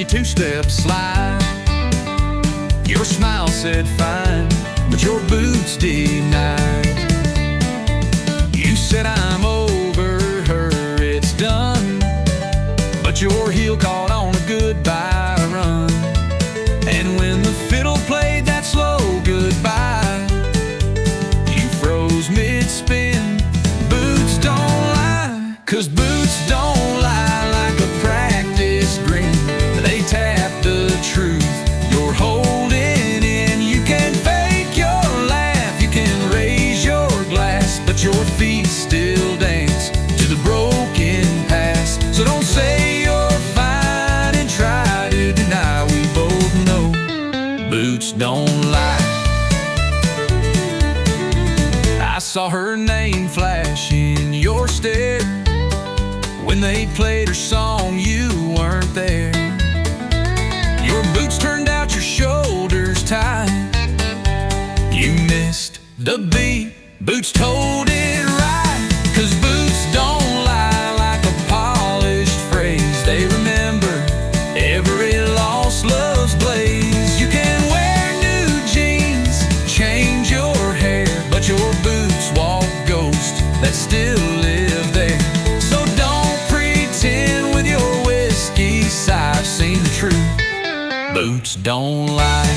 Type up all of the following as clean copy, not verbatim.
you two-step slide. Your smile said fine, but your boots denied. You said I'm over her, it's done, but your heel caught on a goodbye run. And when the fiddle played that slow goodbye, you froze mid-spin. Boots don't lie, 'cause boots don't lie like a practice grin. They tap the truth you're holding in. You can fake your laugh, you can raise your glass, but your feet still dance to the broken past. So don't say you're fine and try to deny. We both know boots don't lie. I saw her name flash in your stare. When they played her song, you weren't there. Your boots turned out, your shoulders tight. You missed the beat, boots told it right. 'Cause boots don't lie like a polished phrase. They remember every lost love's blaze. You can wear new jeans, change your hair, but your boots walk ghosts that still live there. So don't pretend with your whiskey sigh. I've seen the truth, boots don't lie.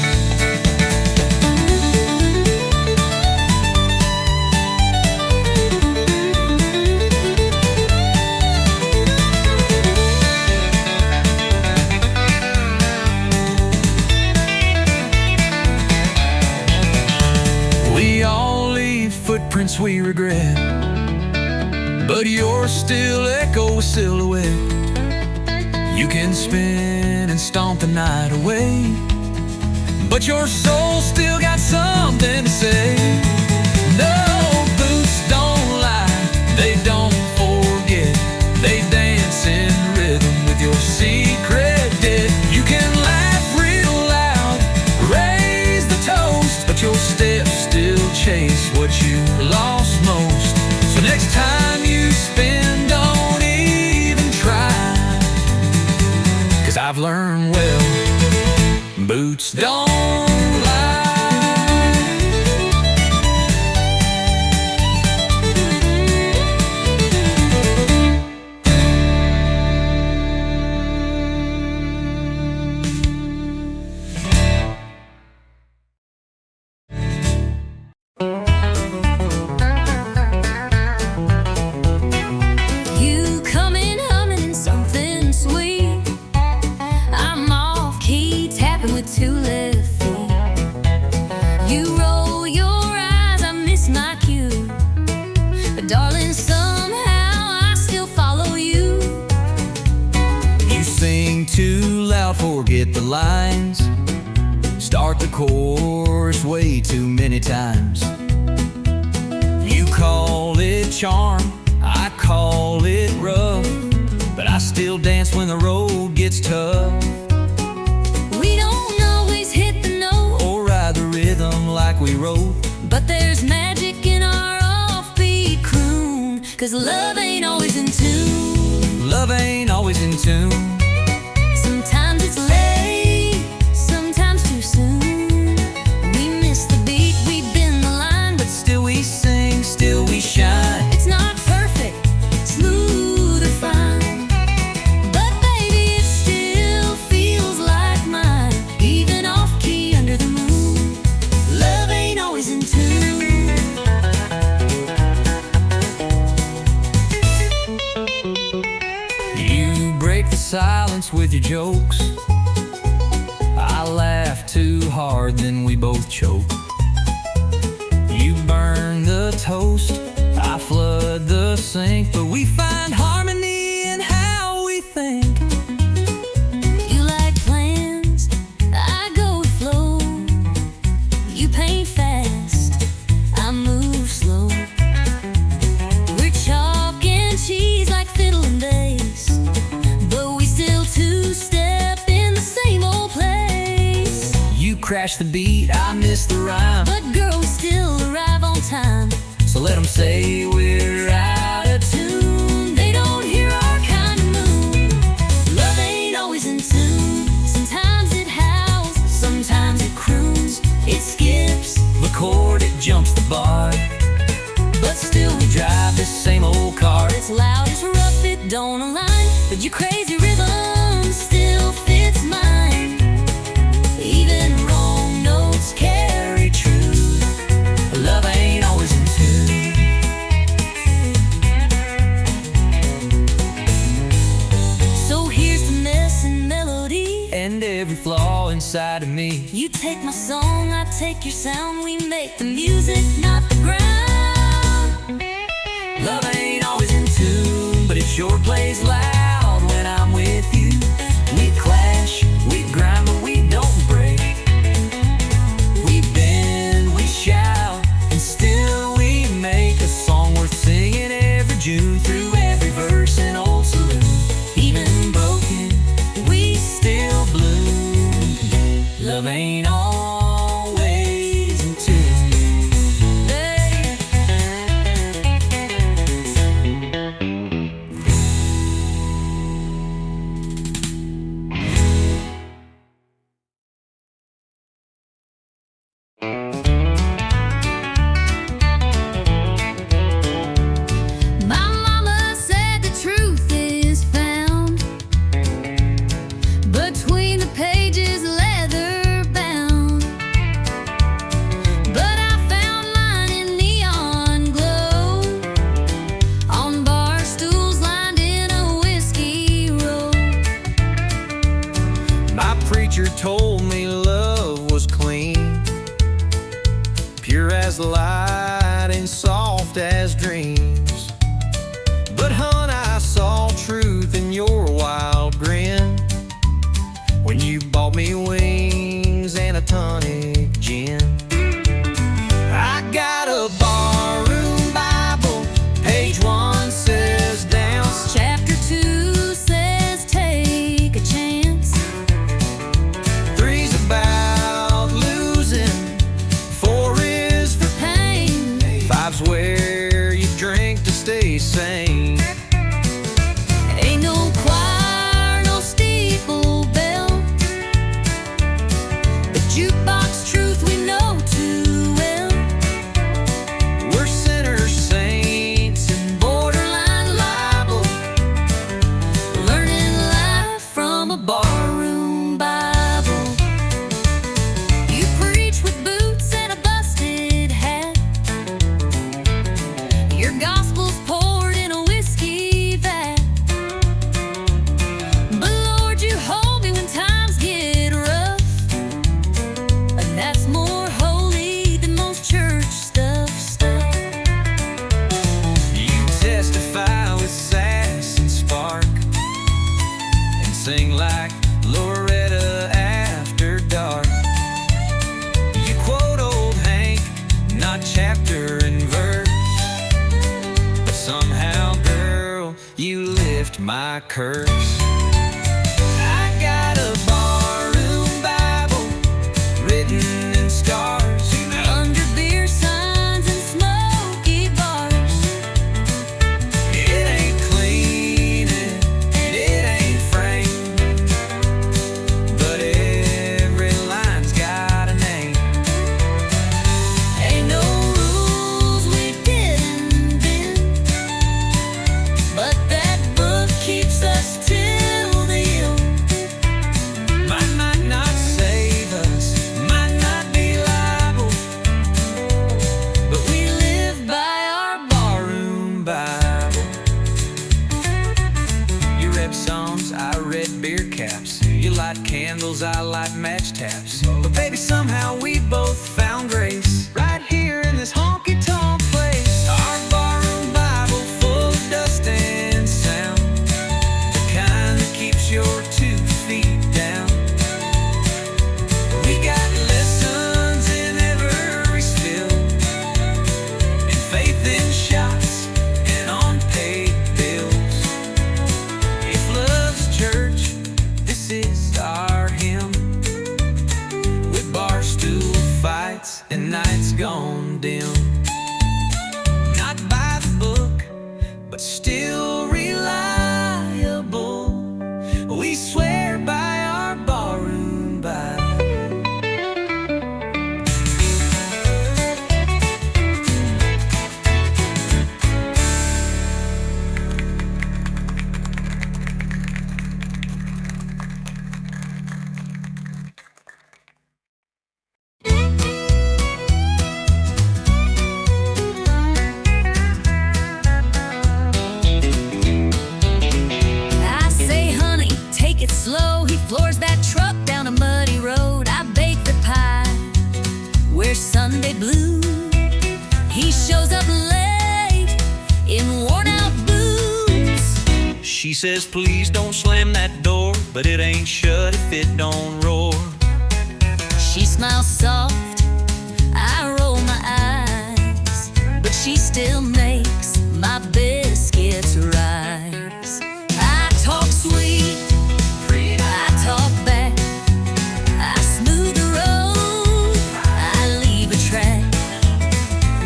We all leave footprints we regret, but yours still echo a silhouette. You can spin and stomp the night away, but your soul still got something to say. No, boots don't lie, they don't forget. They dance in rhythm with your secret debt. You can laugh real loud, raise the toast, but your steps still chase what you lost most. So next time you spin, don't even try, 'cause I've learned well, boots don't lie. You come in humming something sweet. I'm off key, tapping with two left feet. You roll your eyes, I miss my cue, but darling, somehow I still follow you. You sing too loud, forget the lines. Start the chorus way too many times. You call it charm, I call it rough, but I still dance when the road gets tough. We don't always hit the note Or ride the rhythm like we wrote. but there's magic in our offbeat croon. 'Cause love ain't always in tune. Love ain't always in tune. Sometimes it's late, sometimes too soon. We miss the beat, we bend the line, but Still we sing, still we shine. it's not perfect, smooth or fine. But baby, it still feels like mine, even off key under the moon. Love ain't always in tune. You break the silence with your jokes. I laugh too hard, then we both choke. You burn the toast, I flood the sink, but we find harmony in how we think. You like plans, I go with flow. You paint fast, I move slow. We're chalk and cheese like fiddle and bass, but we still two-step in the same old place. You crash the beat, I miss the rhyme, But girl, we still arrive on time. so let 'em say we're out of tune. They don't hear our kind of moon. Love ain't always in tune. jumps the bar. But still we drive this same old car. It's loud, it's rough, it don't align, but your crazy rhythm still fits mine. Even wrong notes carry truth. Love ain't always in tune. So here's the mess and melody, and every flaw inside of me. you take my song, I take your sound. We make the music, not the ground. Love ain't always in tune, but it sure plays loud when I'm with you. We clash, we grind, but we don't break. We bend, we shout, and still we make a song worth singing every June. Through every verse and old saloon, even broken, we still bloom. Love ain't always in tune. My mama said the truth is found between the pages, leather bound. But I found mine in neon glow, on bar stools lined in a whiskey row. My preacher told me love was clean, pure as light and soft as dreams. But hon, I saw truth in your wild grin when you bought me wings and a tonic gin. I got a barroom Bible, page 1 says dance. Chapter 2 says take a chance. 3's about losing, 4 is for Pain, 5's where you drink to stay sane. ain't no choir, no steeple bell, but jukebox truth we know too well. We're sinners, saints, and Borderline libel, learning life from a barroom Bible. You preach with boots and a busted hat. Your gospel's poured in a whiskey vat. But Lord, you hold me when times get rough, and that's more holy than most church stuff. you testify with sass and spark, and sing like Loretta after dark. You quote old Hank, not chapter and verse, but somehow, girl, you lift my curse. I got a barroom Bible written in stars, Under beer signs and smoky bars, it ain't clean and it ain't framed, but every line's got a name. ain't no rules we didn't bend, but that book keeps us till the end. Might not save us, might not be liable, but we live by our barroom Bible. You read songs, I read beer caps. You light candles, I light match taps. But baby, somehow we both found grace right here in this honky-tonk place. Our barroom Bible full of dust and sound, the kind that keeps your 2 feet down. We got lessons in every spill, and faith in shots and unpaid bills. If love's church, this is our hymn, with bar stool fights and nights gone dim. Not by the book, but still reliable. We swear by our barroom Bible. says, please don't slam that door, but it ain't shut if it don't roar. She smiles soft, I roll my eyes, but she still makes my biscuits rise. I talk sweet, I talk back, I smooth the road, I leave a track.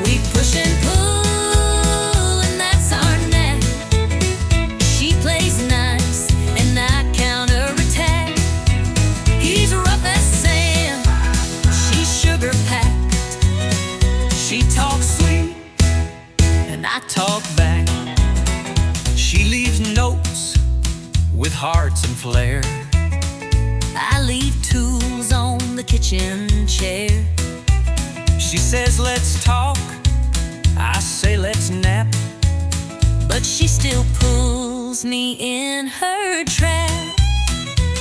We push and pull, and that's our knack. She plays nice, and I counterattack. He's rough as sand, she's sugar-packed. She talks sweet, and I talk back. She leaves notes with hearts and flair. I leave tools on the kitchen chair. She says, let's talk, I say, let's nap. But she still pulls me in her trap.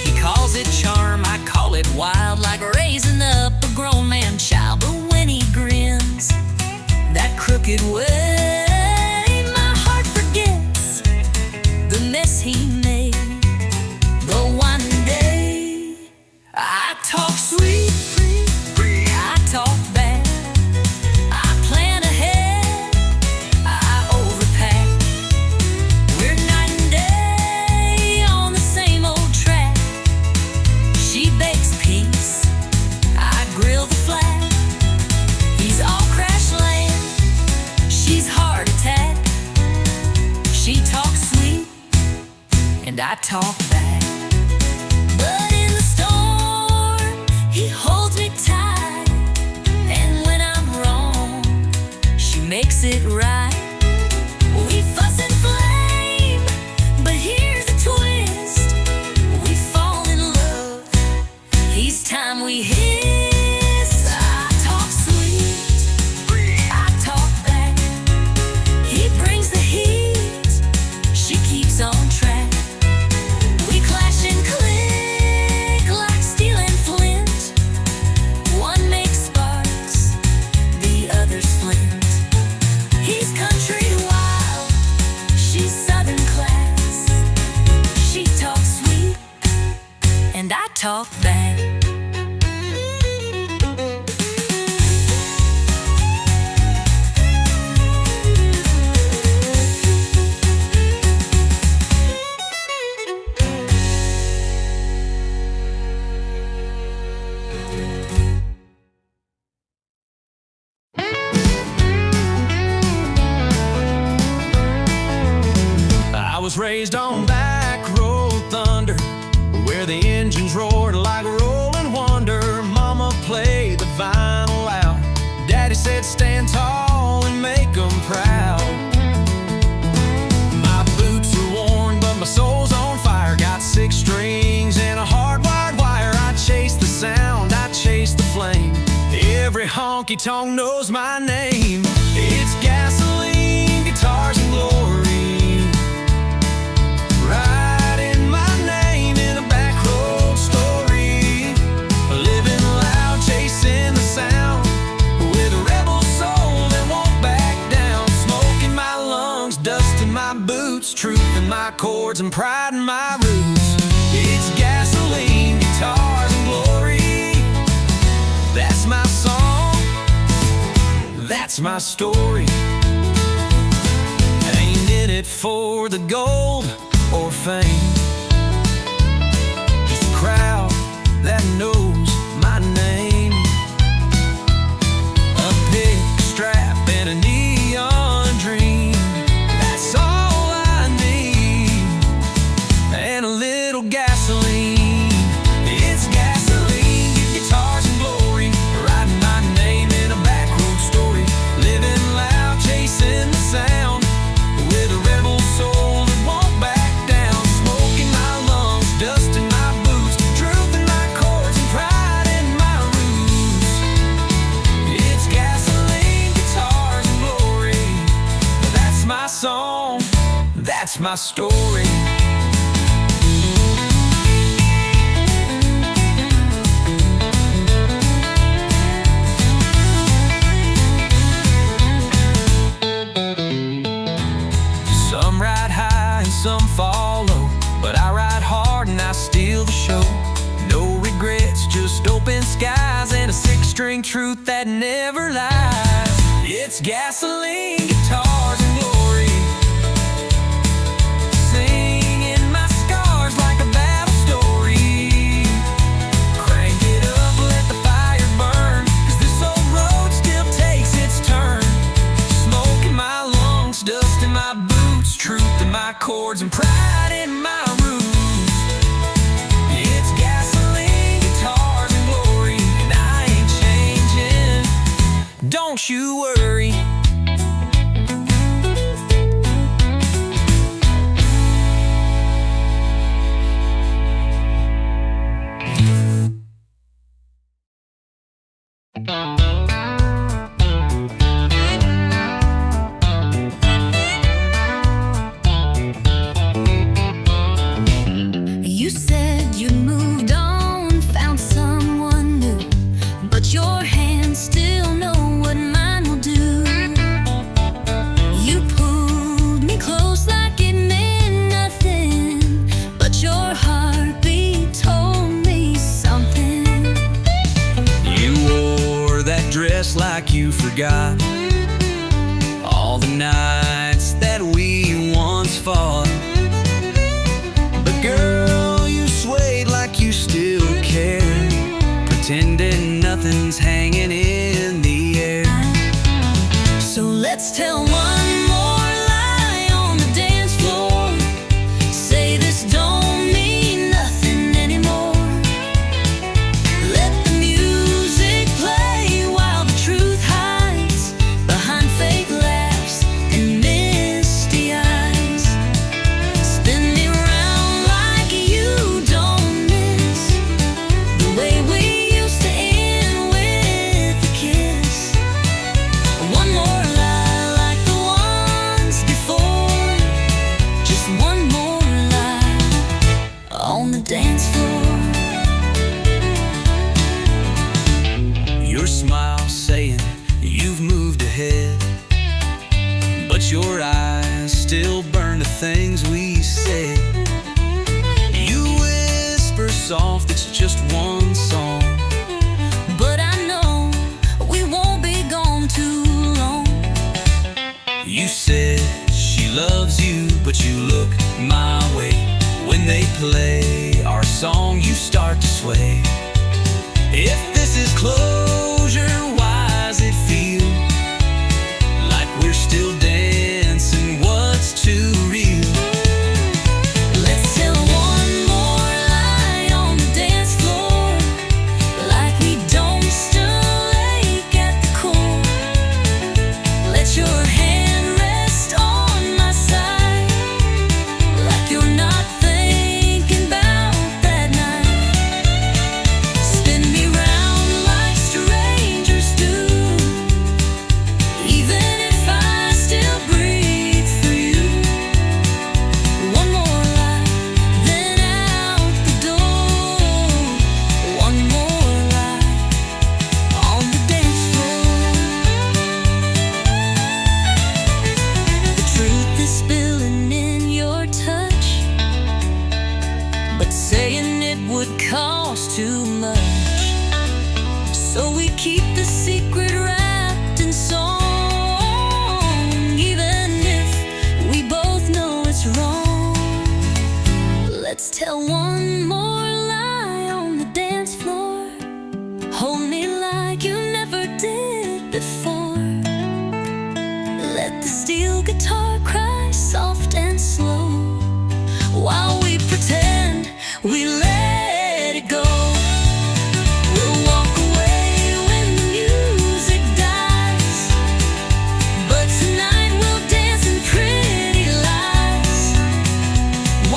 He calls it charm, I call it wild, Like raising up a grown man child. But when he grins that crooked way, my heart forgets the mess he made. But one day I talk sweet, I talk back, I plan ahead, I overpack. We're night and day on the same old track. She bakes peace, I grill the flat. He's all crash land, she's heart attack. She talks sweet, and I talk back. But in the storm, he holds me tight, and when I'm wrong, she makes it right. We fuss and flame, but here's the twist: we fall in love each time we hiss. I talk sweet, I talk back. He brings the heat, she keeps on track. We clash and click like steel and flint. One makes sparks, the other's flint. He's country wild, she's southern class. She talks sweet, and I talk back. I was raised on back road thunder, where the engines roared like rolling wonder. Mama played the vinyl loud, Daddy said stand tall and make 'em proud. My boots are worn, but my soul's on fire. Got 6 strings and a hardwired wire. I chase the sound, I chase the flame. Every honky-tonk knows my name. It's gasoline, guitars, and glory. Writing my name in a back road story. Living loud, chasing the sound, with a rebel soul that won't back down. Smoke in my lungs, dust in my boots, truth in my chords, and pride in my roots. It's gasoline, guitars, and glory. That's my song, that's my story. Ain't in it for the gold or fame, just a crowd that knows my name. A pick strap and a neon dream, that's all I need. And a little gasoline. It's gasoline, guitars and glory. Writing my name in a back road story. Living loud, chasing the sound, with a rebel soul that won't back down. Smoke in my lungs, dust in my boots, truth in my chords, and pride in my roots. It's gasoline, guitars, and glory. That's my song, that's my story. Some ride high and some follow, heartstring truth that never lies. It's gasoline, guitars, and glory, singing my scars like a battle story. Crank it up, let the fire burn, 'cause this old road still takes its turn. Smoke in my lungs, dust in my boots, truth in my chords, and pride in my roots. It's gasoline, guitars, and glory, and I ain't changing, don't you worry. You said you moved on, found someone new, but your hands still know what mine will do. You pulled me close like it meant nothing, but your heartbeat told me something. You wore that dress like you forgot all the nights that we once fought. But girl, you swayed like you still care, pretending nothing's hanging in the air. So let's tell one more lie on the dance floor. Say this don't mean nothing anymore. Let the music play while the truth hides behind fake laughs and misty eyes. Spin me round like you don't miss the way we used to end with a kiss. One more lie like the ones before. Just one more lie on the dance floor. Your smile saying you've moved ahead, but your eyes still burn the things we said. You whisper soft, it's just one song, But I know we won't be gone too long. you said she loves you, but you look my way. When they play our song, you start to sway. If this is closure, why does it feel like we're still dancing? What's too real? Let's tell one more lie on the dance floor, like we don't still ache at the core. Let your hand rest on my side, like you're not thinking about that night. Spin me round like strangers do, even if I still breathe for you. One more lie, then out the door. One more lie on the dance floor. The truth is spilling in your touch, but saying it would cost too much. So we keep the secret wrapped in song, even if we both know it's wrong. Let's tell one more lie on the dance floor. Hold me like you never did before. Let the steel guitar cry soft and slow, while we pretend we let it go. We'll walk away when the music dies, but tonight we'll dance in pretty lies.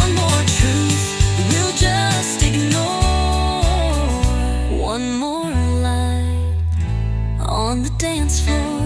One more truth we'll just ignore. One more lie on the dance floor.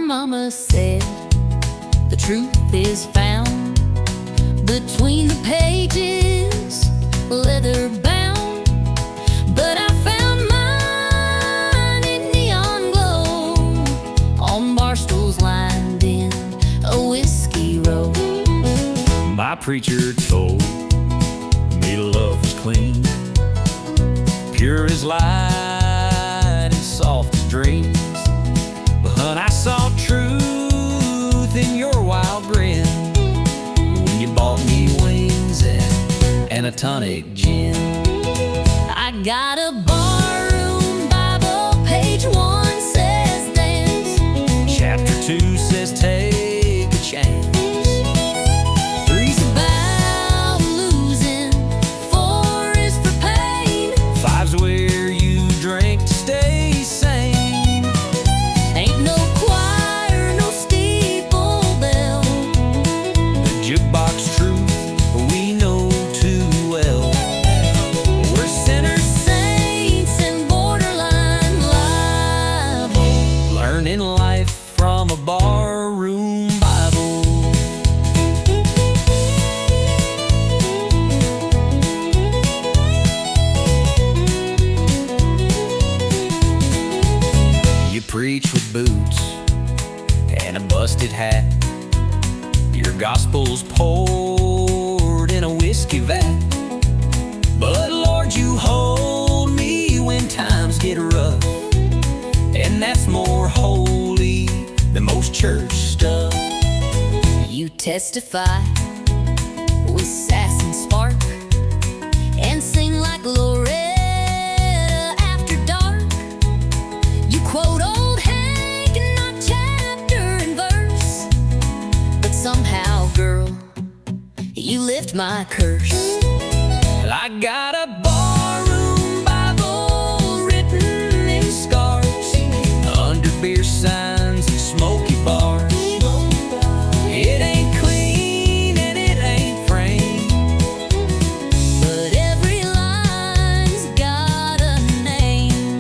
mama said the truth is found between the pages, leather bound. But I found mine in neon glow on bar stools lined in a whiskey row. My preacher told me love was clean, pure as light and soft as dreams. But I saw truth in your wild grin when you bought me wings and a tonic gin. I got a barroom Bible, page 1 says dance, Chapter 2 says take a chance. 3's about losing, 4 is for pain, 5's where you drink to stay sane. ain't no choir, no steeple bell, The jukebox truth we know too well. We're sinners saints and borderline liable, learning life from a barroom Bible. You preach with boots and a busted hat. Your gospel's poured in a whiskey vat. But Lord, you hold me when times get rough, and that's more holy than most church stuff. you testify with sass and spark, and sing like Loretta after dark. You quote old Hank and not chapter and verse, but somehow, girl, you lift my curse. I got a barroom Bible written in scars, under beer signs and smoky bars. It ain't clean and it ain't framed, But every line's got a name.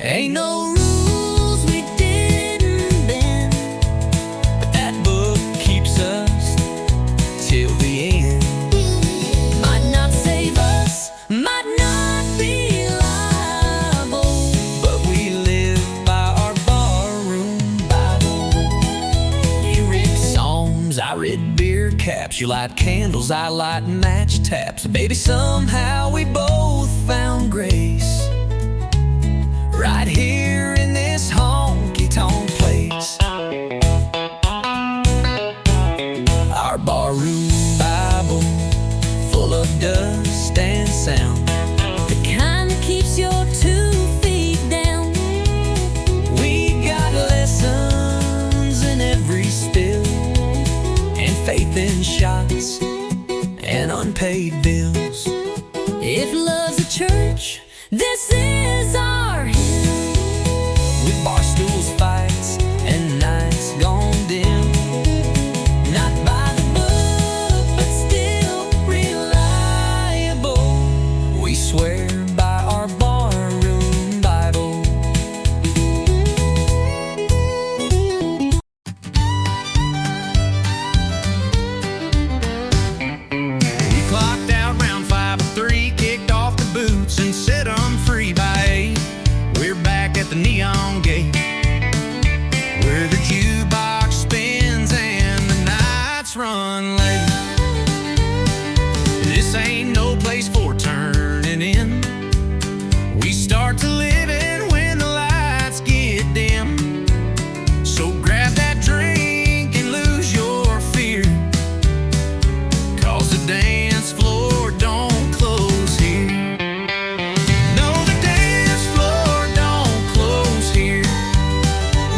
ain't no rules we didn't bend, but that book keeps us till the end. Might not save us, might not be liable, But we live by our barroom Bible. You read psalms, I read beer caps. You light candles, I light match taps. Baby, somehow we both found grace right here in this honky-tonk place. Our barroom Bible, full of dust and sound. the kind that keeps your 2 feet down. We got lessons in every spill, and faith in shots and unpaid bills. If love's a church, this is our hymn. With bar stools, fights, and nights gone dim. Not by the book, but still reliable. We swear by our barroom Bible. We clocked out round 5 or 3, kicked off the boots and set 'em free by 8. We're back at the neon gate, where the jukebox spins and the nights run late. This ain't no place for turning in. We start to live in when the lights get dim. So grab that drink and lose your fear, 'cause the dance floor don't close here. No, the dance floor don't close here.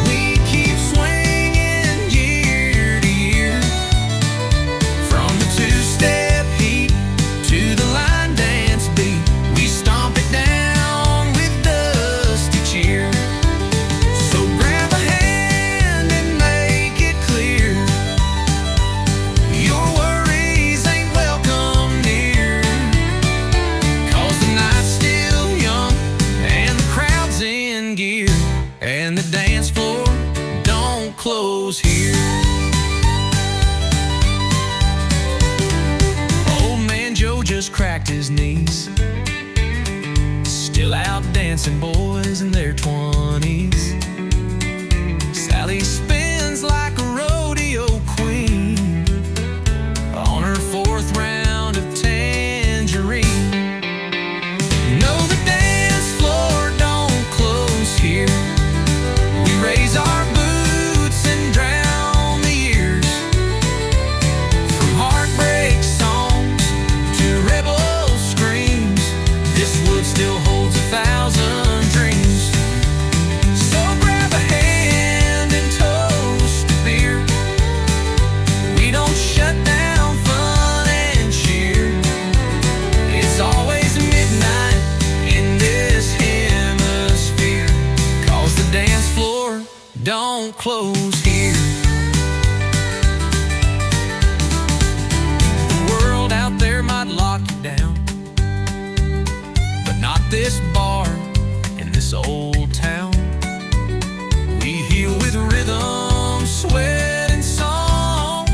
We keep swinging year to year, from the 2-step heat to the line dance beat. We stomp it down with dusty cheer. So grab a hand and make it clear, your worries ain't welcome near. 'Cause the night's still young and the crowd's in gear, and the dance floor don't close here. Old man Joe just cracked his knees, still out dancing boys in their 20s. Sally spins like a rodeo queen on her 4th round of tangerine. No, the dance floor don't close here. We raise our boots and drown the years. From heartbreak songs to rebel screams, this wood still holds 1,000 dreams. So grab a hand and toast to beer. We don't shut down fun and cheer. It's always midnight in this hemisphere, 'cause the dance floor don't close here. The world out there might lock you down, but not this bar in this old town. We heal with rhythm, sweat, and song,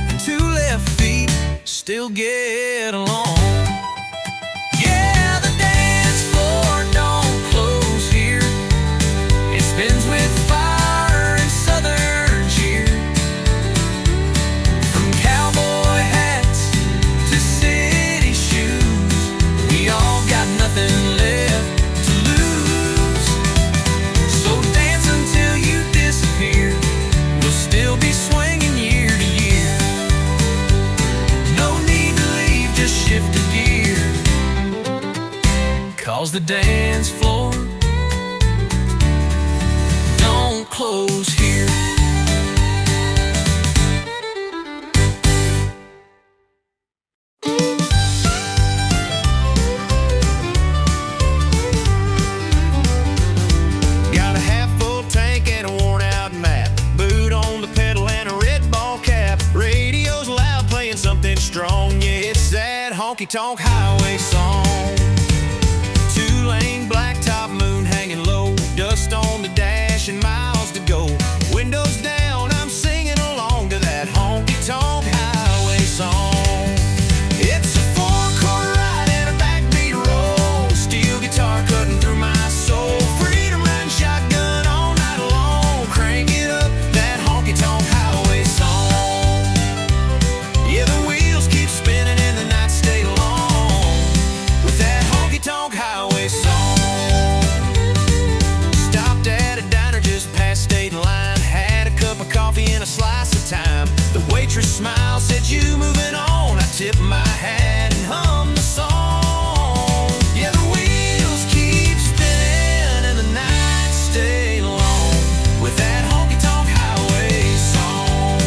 and 2 left feet still get along. Yeah, the dance floor don't close here. It spins with fire and southern cheer. From cowboy hats to city shoes, we all got nothing left to lose. So dance until you disappear. We'll still be swinging year to year. No need to leave, just shift a gear, 'cause the dance floor don't close here. Got a half-full tank and a worn-out map, boot on the pedal and a red ball cap. Radio's loud, playing something strong. Yeah, it's that honky-tonk highway song. 2-lane blacktop, moon hanging low, dust on the dash and miles to go. Windows down, I'm singing along to that honky-tonk highway song. It's a 4-chord ride and a backbeat roll, steel guitar cutting through my soul. Freedom riding shotgun all night long, crank it up, that honky-tonk highway song. Yeah, the wheels keep spinning and the nights stay long with that honky-tonk highway song. Stopped at a diner just past state line, had a cup of coffee and a slice of thyme. The waitress smiled, said, "You moving on?" I tipped my hat and hummed the song. Yeah, the wheels keep spinning and the nights stay long with that honky-tonk highway song.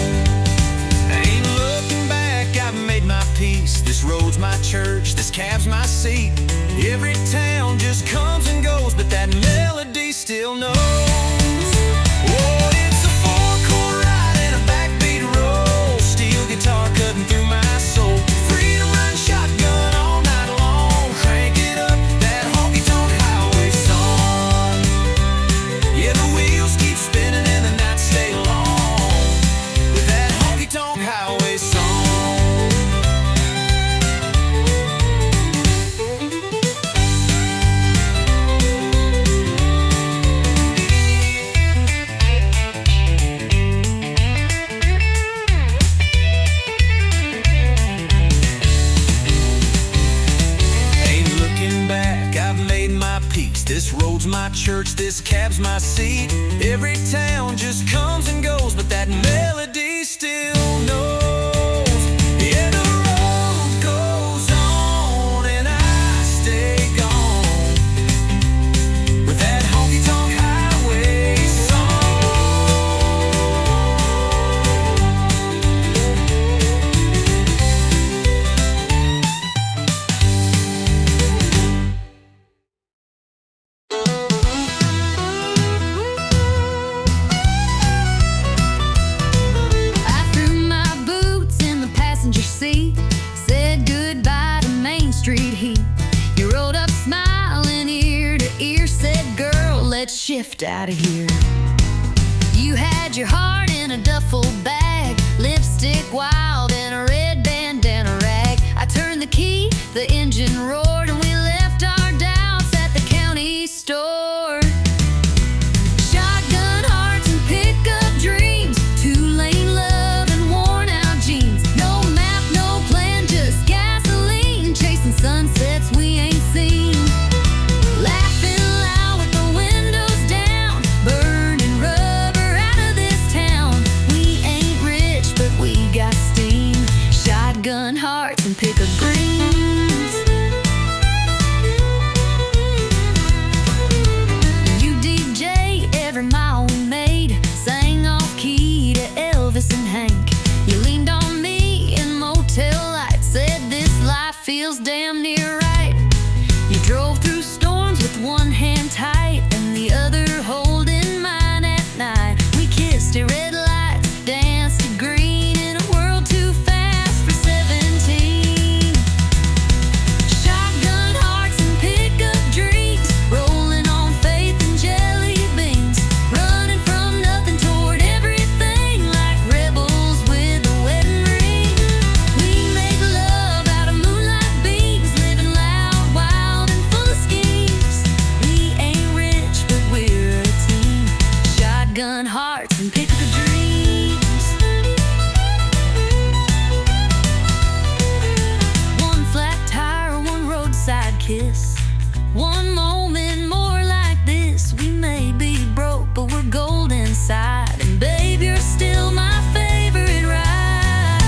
Ain't looking back, I've made my peace. This road's my church, this cab's my seat. Every town just comes and goes, but that melody still knows. Oh, it's a 4-chord ride and a backbeat roll, steel guitar cutting through my soul. Freedom riding shotgun all night long, crank it up, that honky-tonk highway song. Yeah, the wheels keep spinning and the nights stay long with that honky-tonk highway song. Ain't looking back, I've made my peace. This road's my church, this cab's my seat. Every town just comes and goes, but that melody still knows. Yeah, the road goes on and I stay gone with that honky-tonk highway song. I threw my boots in the passenger seat, said goodbye to Main Street heat. You rolled up smiling ear to ear, said, "Girl, let's shift out of here." You had your heart shotgun hearts and pick up the dreams. One flat tire, one roadside kiss, one moment more like this. We may be broke, but we're gold inside. And babe, you're still my favorite ride.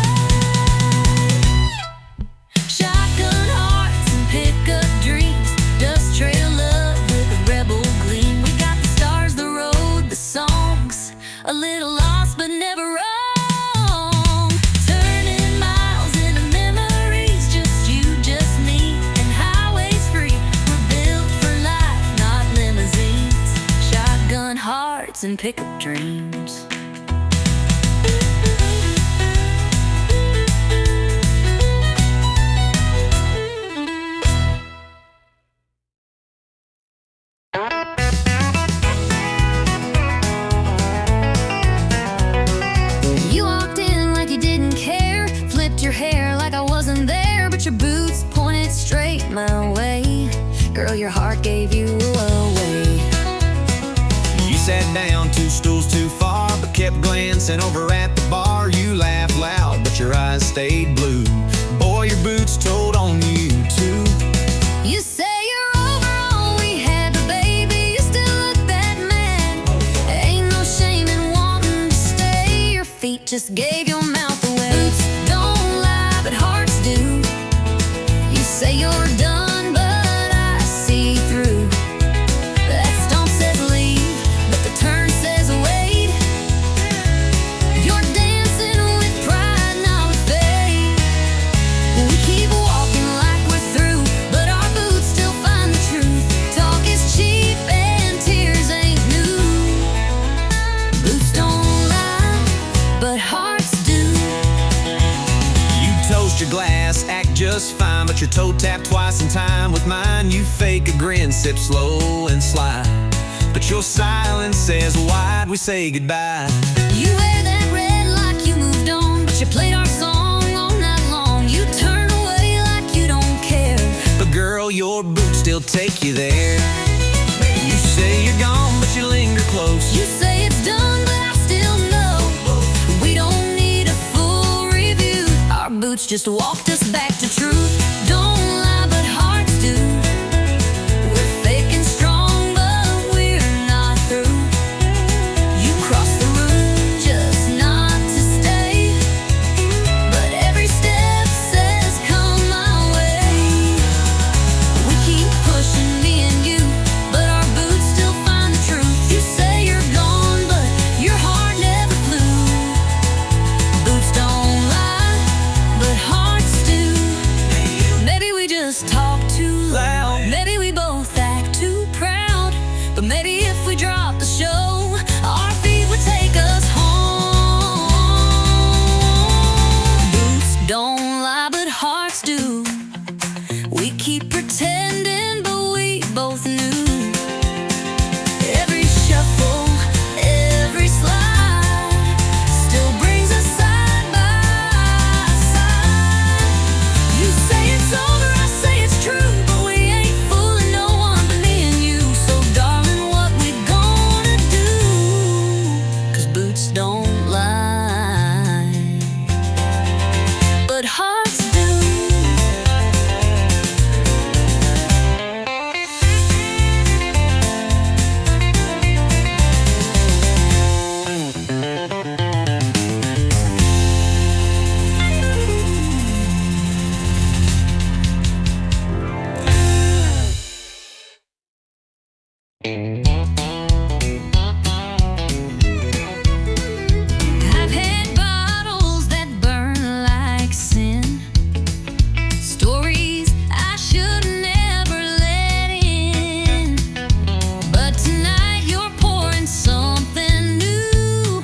Shotgun hearts and pickup dreams, dust trail love with a rebel gleam. We got the stars, the road, the songs, a little lost but never wrong. Turning miles into memories, just you, just me, and highways free. We're built for life, not limousines. Shotgun hearts and pickup dreams. You walked in like you didn't care, flipped your hair like I wasn't there, but your boots pointed straight my way. Girl, your heart gave you away. You sat down 2 stools too far, but kept glancing over at the bar. You laughed loud, but your eyes stayed blue. Boy, your boots told on you too. You say you're over all we had, but baby, you still look that mad. Ain't no shame in wanting to stay. Your feet just gave your mouth away. Boots don't lie, but hearts do. You say you're done, but I see through. That stomp says leave, but the turn says wait. You're dancing with pride, not with faith. We keep walking like we're through, but our boots still find the truth. Talk is cheap and tears ain't new. Boots don't lie, but hearts do. You toast your glass, act just fine, but your toe tapped twice in time with mine. You fake a grin, sip slow and slide, but your silence says why'd we say goodbye? You wear that red like you moved on, but you played our song all night long. You turn away like you don't care, But girl, your boots still take you there. You say you're gone, but you linger close. you say it's done, but I still know. We don't need a full review. Our boots just walked us back to truth. Don't lie, but hearts do. We're fake and strong, but we're not through. You crossed the room just not to stay, but every step says come my way. We keep pushing, me and you, but our boots still find the truth. You say you're gone, but your heart never flew. Boots don't lie, but hearts do. Maybe we just talk too loud. Maybe we both act too proud. But maybe if we drop the show, our feet would take us home. Boots don't lie, but hearts do. We keep pretending, but we both knew. Every shuffle, every slide still brings us side by side. You say it's over, I say it's true, but we ain't fooling no one but me and you. So darling, what we gonna do? 'Cause boots don't lie, but hearts do. I've had bottles that burn like sin, stories I should never let in. But tonight you're pouring something new,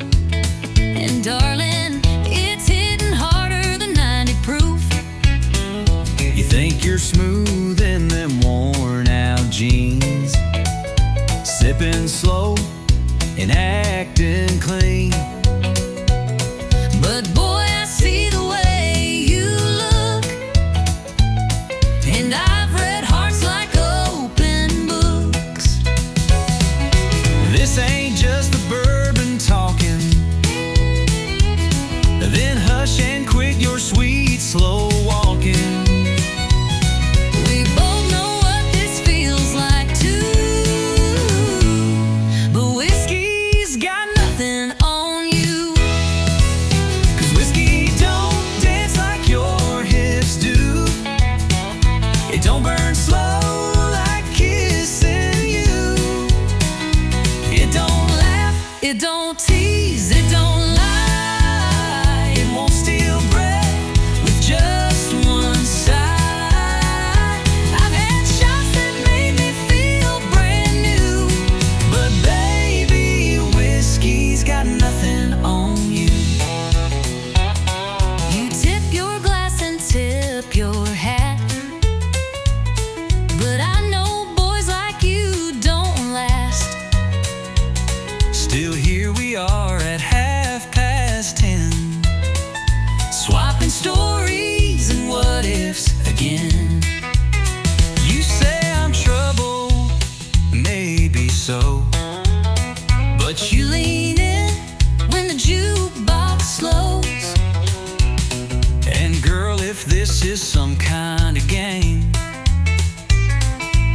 and darling, it's hitting harder than 90 proof. You think you're smooth in them worn out jeans, sipping slow and acting clean. But boy, I see the way you look, and I've read hearts like open books. This ain't just the bourbon don't tease, it don't lie, it won't steal breath with just one sigh. I've had shots that made me feel brand new, but baby, whiskey's got nothing on you. You tip your glass and tip your hat, but I know boys like you don't last. Still here we are at 10:30, Swapping stories and what ifs again. You say I'm trouble, maybe so, but You lean in when the jukebox slows. and girl, if this is some kind of game,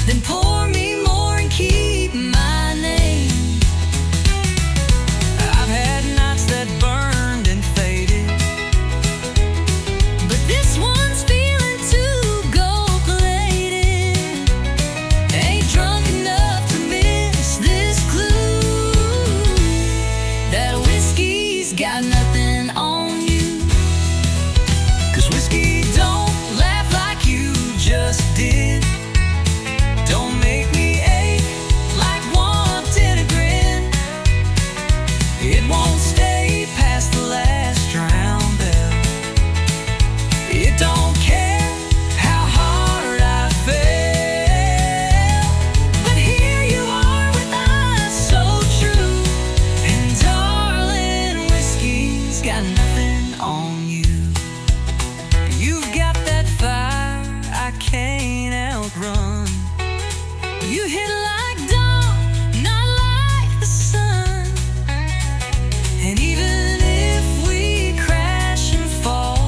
Then pour me more and keep my name. I've had nights that burned and faded, But this one's feeling too gold-plated. Ain't drunk enough to miss this clue that whiskey's got nothing on you. 'cause whiskey Don't laugh like you just did. don't make me ache. Like wanting a grin. It won't stay past the last drown bell. It don't care how hard I fell. But here you are with eyes so true. And darling, whiskey's got nothing on you. You've got that fire I can't outrun. You hit like dawn, not like the sun. And even if we crash and fall,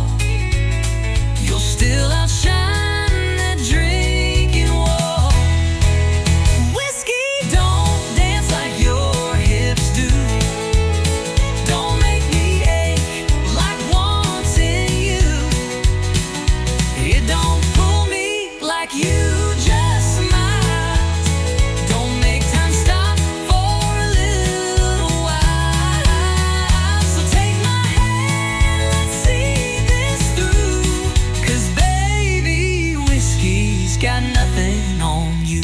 You'll still outshine that drinking wall. whiskey don't dance like your hips do. Don't make me ache Like wanting you. It don't pull me like you just might. Don't make time stop for a little while. So take my hand, let's see this through. 'Cause baby, whiskey's got nothing on you.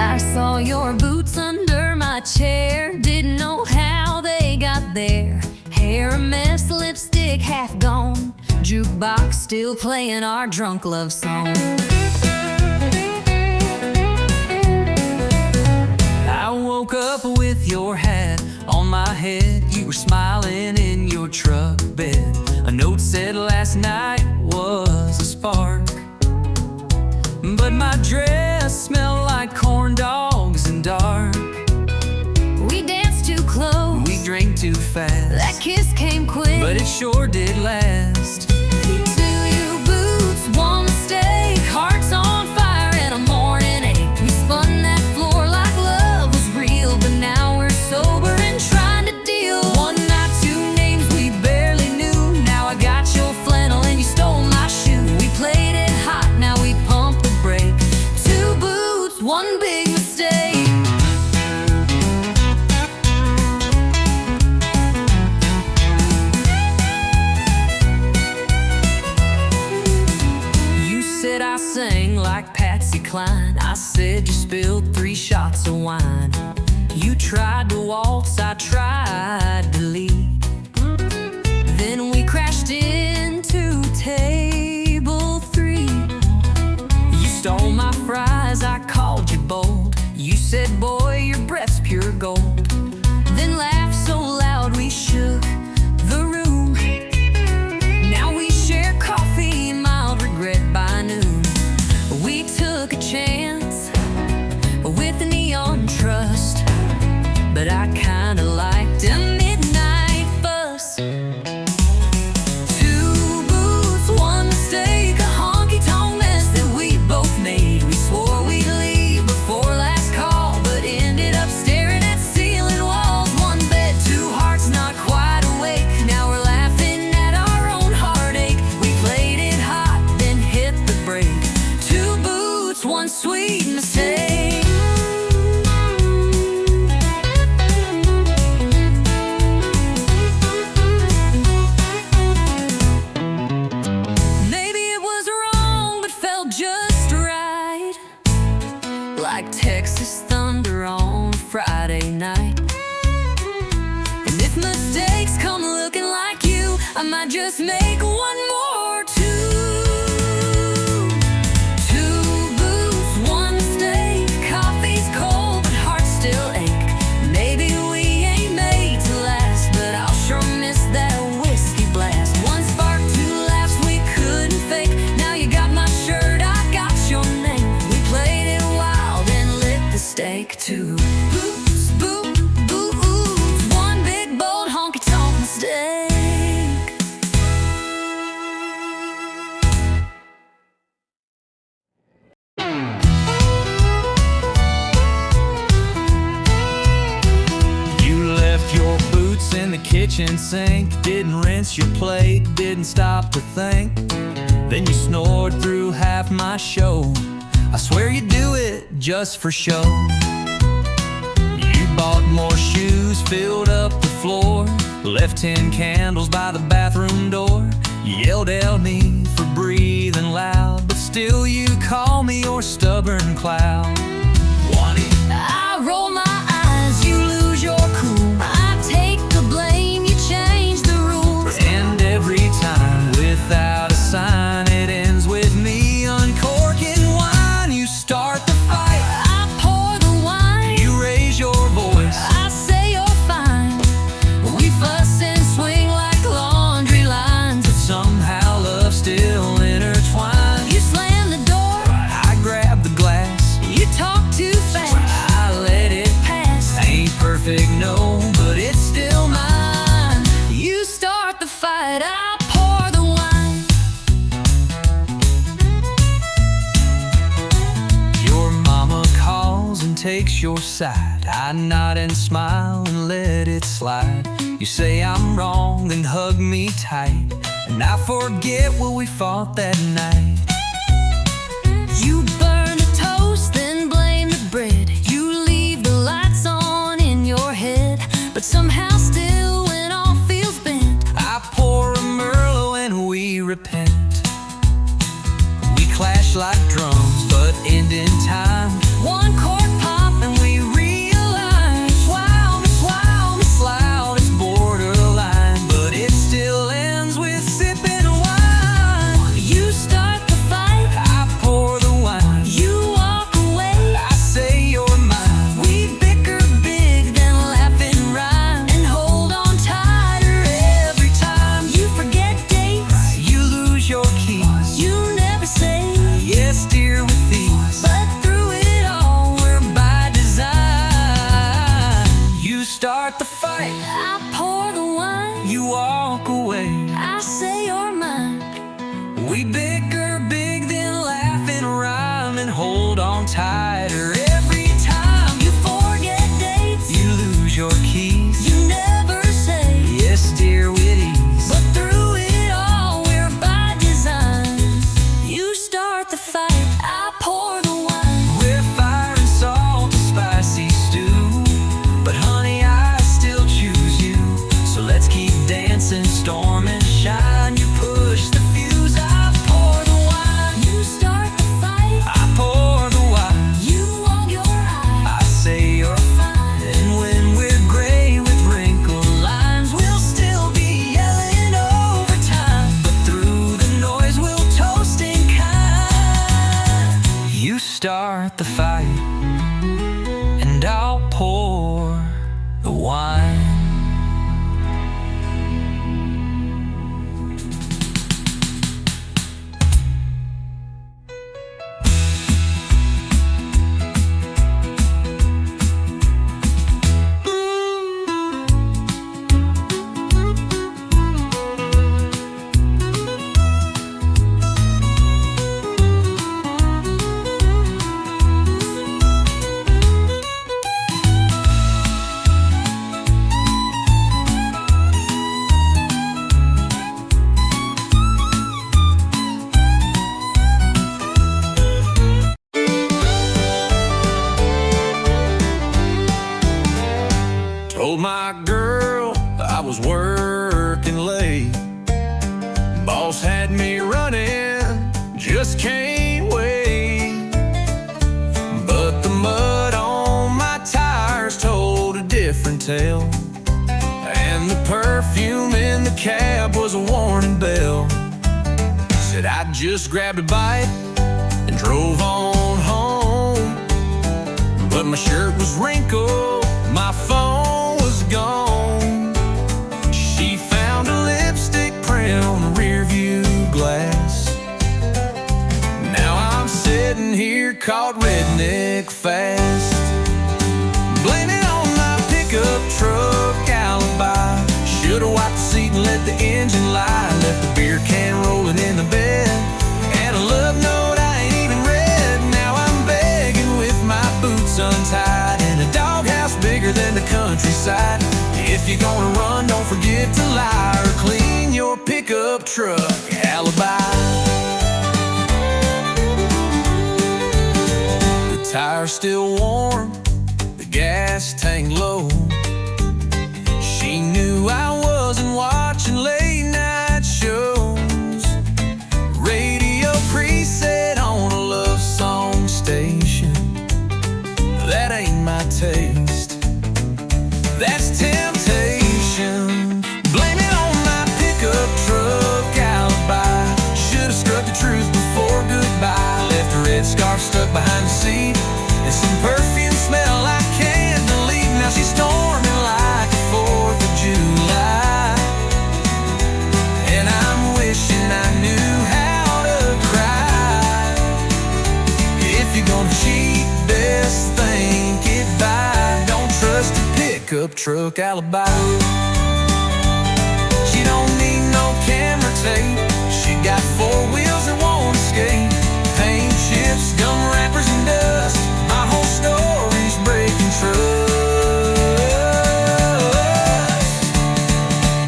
I saw your boots under my chair. Didn't know how they got there. Hair a mess, lipstick half gone. Jukebox still playing our drunk love song. I woke up with your hat on my head. You were smiling in your truck bed. A note said last night was a spark, but my dress smelled like corn dogs and dark. We danced too close. We drank too fast, That kiss came quick. but it sure did last. Two you boots, one mistake. Hearts on fire and a morning ache. We spun that floor like love was real, but now we're sober and trying to deal. One night, two names we barely knew. Now I got your flannel and you stole my shoe. We played it hot, now we pump the brake. Two boots, one big mistake. You said I sang like Patsy Cline. I said you spilled 3 shots of wine. You tried to waltz, I tried to lead. Then we crashed into table 3. You stole my fries, I called you bold. You said, boy, your breath's pure gold. Then laughed so loud we shook the room. Now we share coffee, mild regret by noon. We took a chance with a neon trust, but I kinda liked a midnight fuss. Two boots, one mistake. A honky-tonk mess that we both made. We swore we'd leave before last call, but ended up staring at ceiling walls. One bed, two hearts not quite awake. Now we're laughing at our own heartache. We played it hot, then hit the brake. Two boots, one sweet mistake. Maybe it was wrong, but felt just right, like Texas thunder on a Friday night. And if mistakes come looking like you, I might just make one more too. Two boots, one mistake. Coffee's cold, but hearts still ache. Maybe we ain't made to last, but I'll sure miss that whiskey blast. One spark, two laughs we couldn't fake. Now you got my shirt, I got your name. We played it wild and lit the stake. Two boots, one big bold honky tonk mistake. In the kitchen sink, didn't rinse your plate, didn't stop to think. Then you snored through half my show. I swear you do it just for show. You bought more shoes, filled up the floor, left 10 candles by the bathroom door. You yelled at me for breathing loud, but still you call me your stubborn cloud. I roll my eyes, you lose your cool. I take the blame, you change the rules. And every time, without a sign, it ends with me uncorking wine. You start the fight, I pour the wine, you raise your voice, I say you're fine. We fuss and swing like laundry lines, but somehow love still intertwined. you slam the door, I grab the glass, you talk too fast, I let it pass. Ain't perfect, no, but it's still mine. You start the fight, I pour the wine. Your mama calls and takes your side. I nod and smile and let it slide. You say I'm wrong, then hug me tight, and I forget what we fought that night. You burn a toast, then blame the bread. You leave the lights on in your head, but somehow still when all feels bent, I pour a Merlot and we repent. We clash like drums, but end in time. one chord pop and we realize, wow, It's loud, it's borderline, but it still ends with sipping wine. you start the fight, I pour the wine, you walk away. I say you're mine. We bicker big, then laugh and rhyme, and hold on tighter every time. You forget dates, You lose your keys, you never say yes dear with these, but through it all we're by design. You start the fight, I pour the wine, you walk away. I say you're mine. We bicker big, then laugh and rhyme, and hold on tighter every time. You forget dates, You lose your keys, you never say, yes dear with ease, but through it all we're by design. You start the fight, I pour the wine. we're fire and salt, a spicy stew, but honey I still choose you. So let's keep dancing, storm and shine. You push the fuse, I pour the wine. You start the fight, I pour the wine, you walk your eye. I say you're fine. And when we're gray with wrinkled lines, we'll still be yelling overtime, but through the noise we'll toast in kind. You start the fight, and I'll pour the wine. hotel, and the perfume in the cab was a warning bell. Said I just grabbed a bite and drove on home, but my shirt was wrinkled, my phone was gone. She found a lipstick print on the rear view glass. Now I'm sitting here caught redneck fast. Blame it on my pickup truck alibi. Should've wiped the seat and let the engine lie. Left the beer can rolling in the bed, and a love note I ain't even read. Now I'm begging with my boots untied in a doghouse bigger than the countryside. If you're gonna run, don't forget to lie or clean your pickup truck alibi. The tire's still warm, the gas tank low. She knew I wasn't watching late night shows. Radio preset on a love song station. That ain't my taste, that's temptation. Blame it on my pickup truck alibi. Should've struck the truth before goodbye. Left a red scarf stuck behind the seat and some perfume smell I can't believe. Now she's storming like the 4th of July, and I'm wishing I knew how to cry. If you're gonna cheat, best think it by. Don't trust a pickup truck alibi. She don't need no camera tape. She got 4 wheels that won't escape. Paint chips, gum wrappers, and dust. My whole story's breaking trust.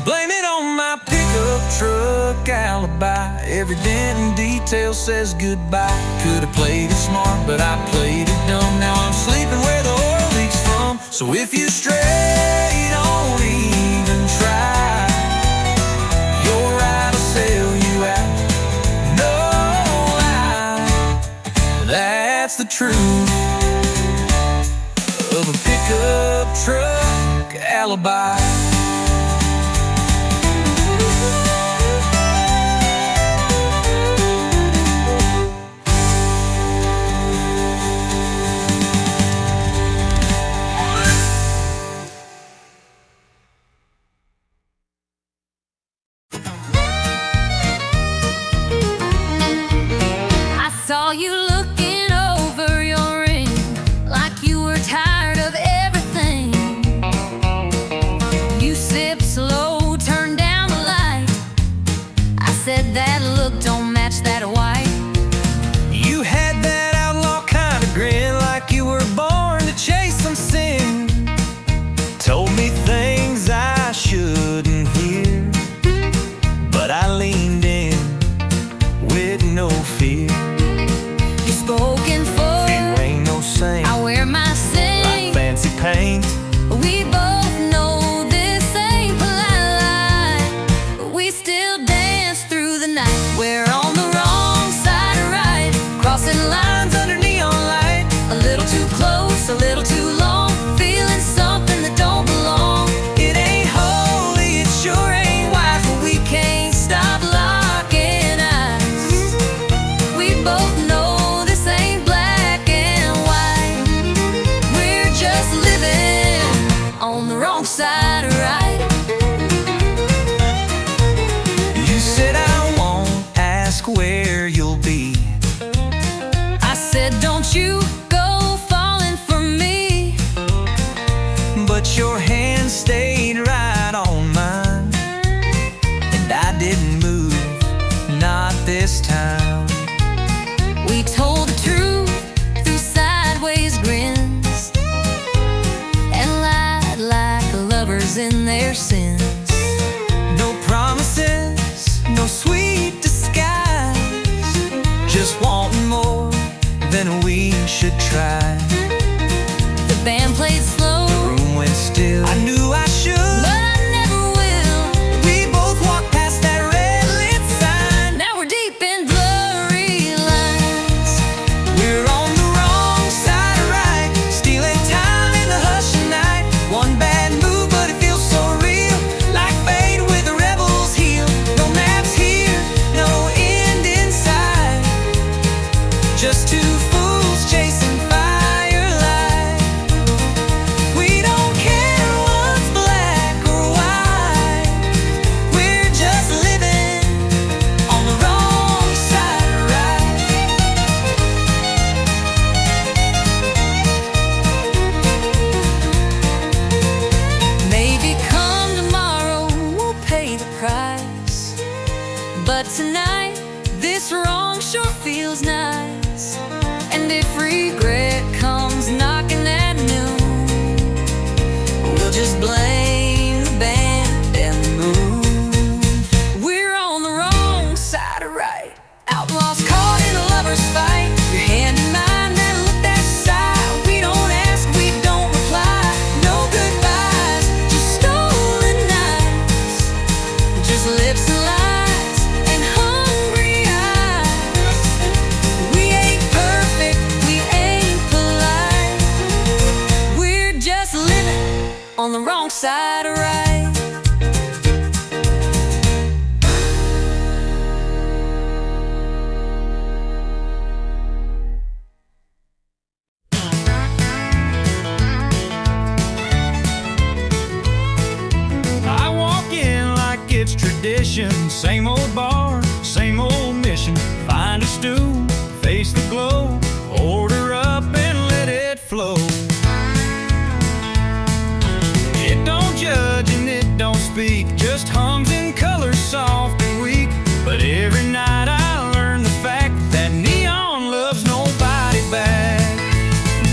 Blame it on my pickup truck alibi. Every dent and detail says goodbye. Could've played it smart, but I played it dumb. Now I'm sleeping where the oil leaks from. So if you stray, don't even try. Your ride will sell you out, no lie. That's the truth of a pickup truck alibi. I saw you looking over your ring like you were tired of everything. You sipped slow, turned down the light. I said that look don't match that white. You had that outlaw kind of grin, like you were born to chase some sin. Told me things I shouldn't hear, but I leaned in with no fear. You spoken for, You ain't no saint, I wear my like saint. fancy paint. We both know this ain't polite lie, but we still dance through the night. We're on the wrong side of right, crossing lines under neon light. A little too close, a little too long, feeling something that don't belong. It ain't holy, it sure ain't wise, but we can't Stop locking eyes. We both know this ain't black and white. We're just living on the wrong side of right. You said I won't ask where you'll be. I said, don't you go falling for me. But your hand stayed right on mine, and I didn't move, not this time. We told the truth through sideways grins and lied like lovers in their sins. No promises, no sweet disguise, just wanting more than we should try. The band played slow, Room went still. I knew I should, but I never will. we both walked past that red lit sign. Now we're deep in blurry lines. We're on the wrong side of right, stealing time in the hush of night. One bad move side right. I walk in like it's tradition. Same old bar, same old mission. Find a stool, face the glow, order up and let it flow. It don't judge and it don't speak, just hums in colors soft and weak. But every night I learn the fact that neon loves nobody back.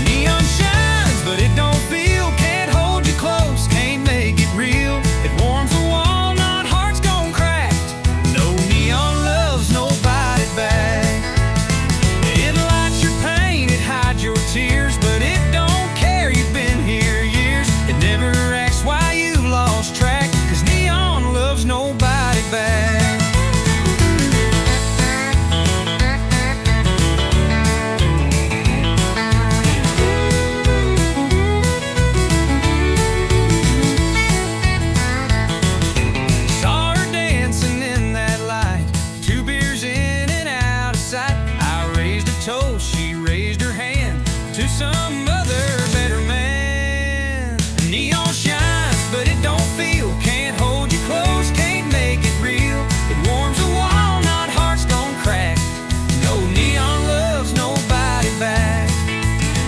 Neon shines, but it don't feel, can't hold you close, can't make it real. It warms the wall, not hearts gone cracked. No, neon loves nobody back. It lights your pain, it hides your tears, but it don't care you've been here years. It never asks why you lost track, 'cause neon loves nobody back. Saw her dancing in that light, 2 beers in and out of sight. I raised a toast, she raised her hand to some other better man. Neon shines, but it don't feel, can't hold you close, can't make it real. It warms the wall, not hearts gone crack. No, neon loves nobody back.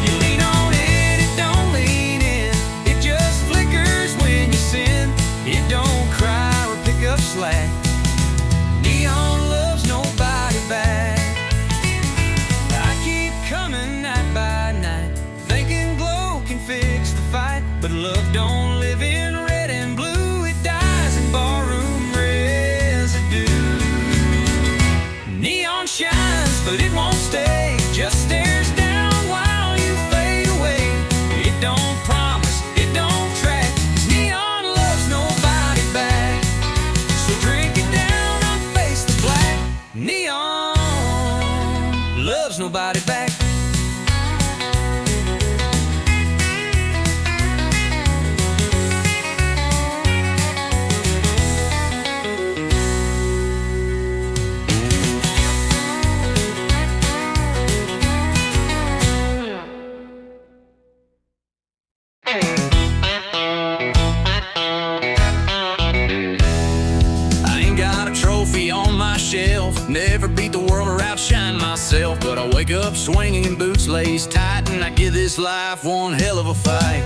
You lean on it, it don't lean in. It just flickers when you sin. It don't cry or pick up slack. Neon loves nobody back. I keep coming night by night, thinking glow can fix the fight. But love don't live in red and blue, it dies in barroom residue. Neon shines, but it won't stay, just stares down while you fade away. It don't promise, it don't track, 'cause neon loves nobody back. So drink it down and face the black. Neon loves nobody back. I ain't got a trophy on my shelf, never beat the world or outshine myself. But I wake up swinging in boots laced tight, and I give this life one hell of a fight.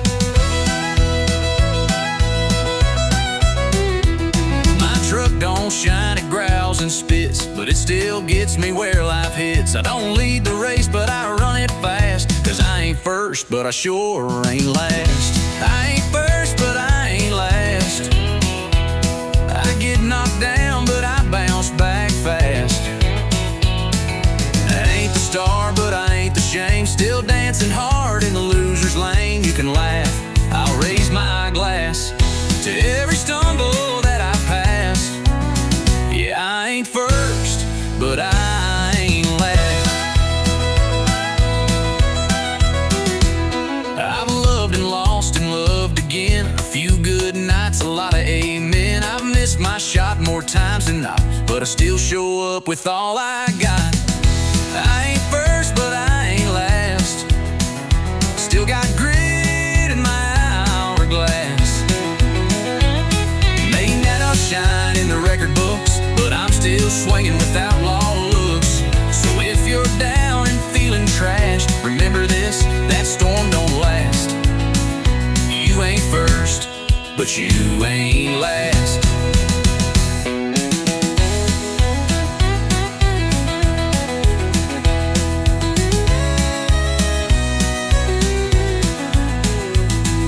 My truck don't shine, it growls and spits, but it still gets me where life hits. I don't lead the race, but I run it fast, 'cause I ain't first, but I sure ain't last. I ain't first, but I ain't last. I get knocked down, but I bounce back fast. I ain't the star, but I ain't the shame. Still dancing hard in the loser's lane. You can laugh, I'll raise my glass to every stumble that I pass. Yeah, I ain't first, but I ain't last. I've loved and lost and loved again. A few good nights, a lot of amen. I've missed my shot more times than not, but I still show up with all I got. I ain't first, but I ain't last. Still got grit in my hourglass. May not shine in the record books, but I'm still swinging with outlaw looks. So if you're down and feeling trashed, remember this, that storm don't last. You ain't first, but you ain't last.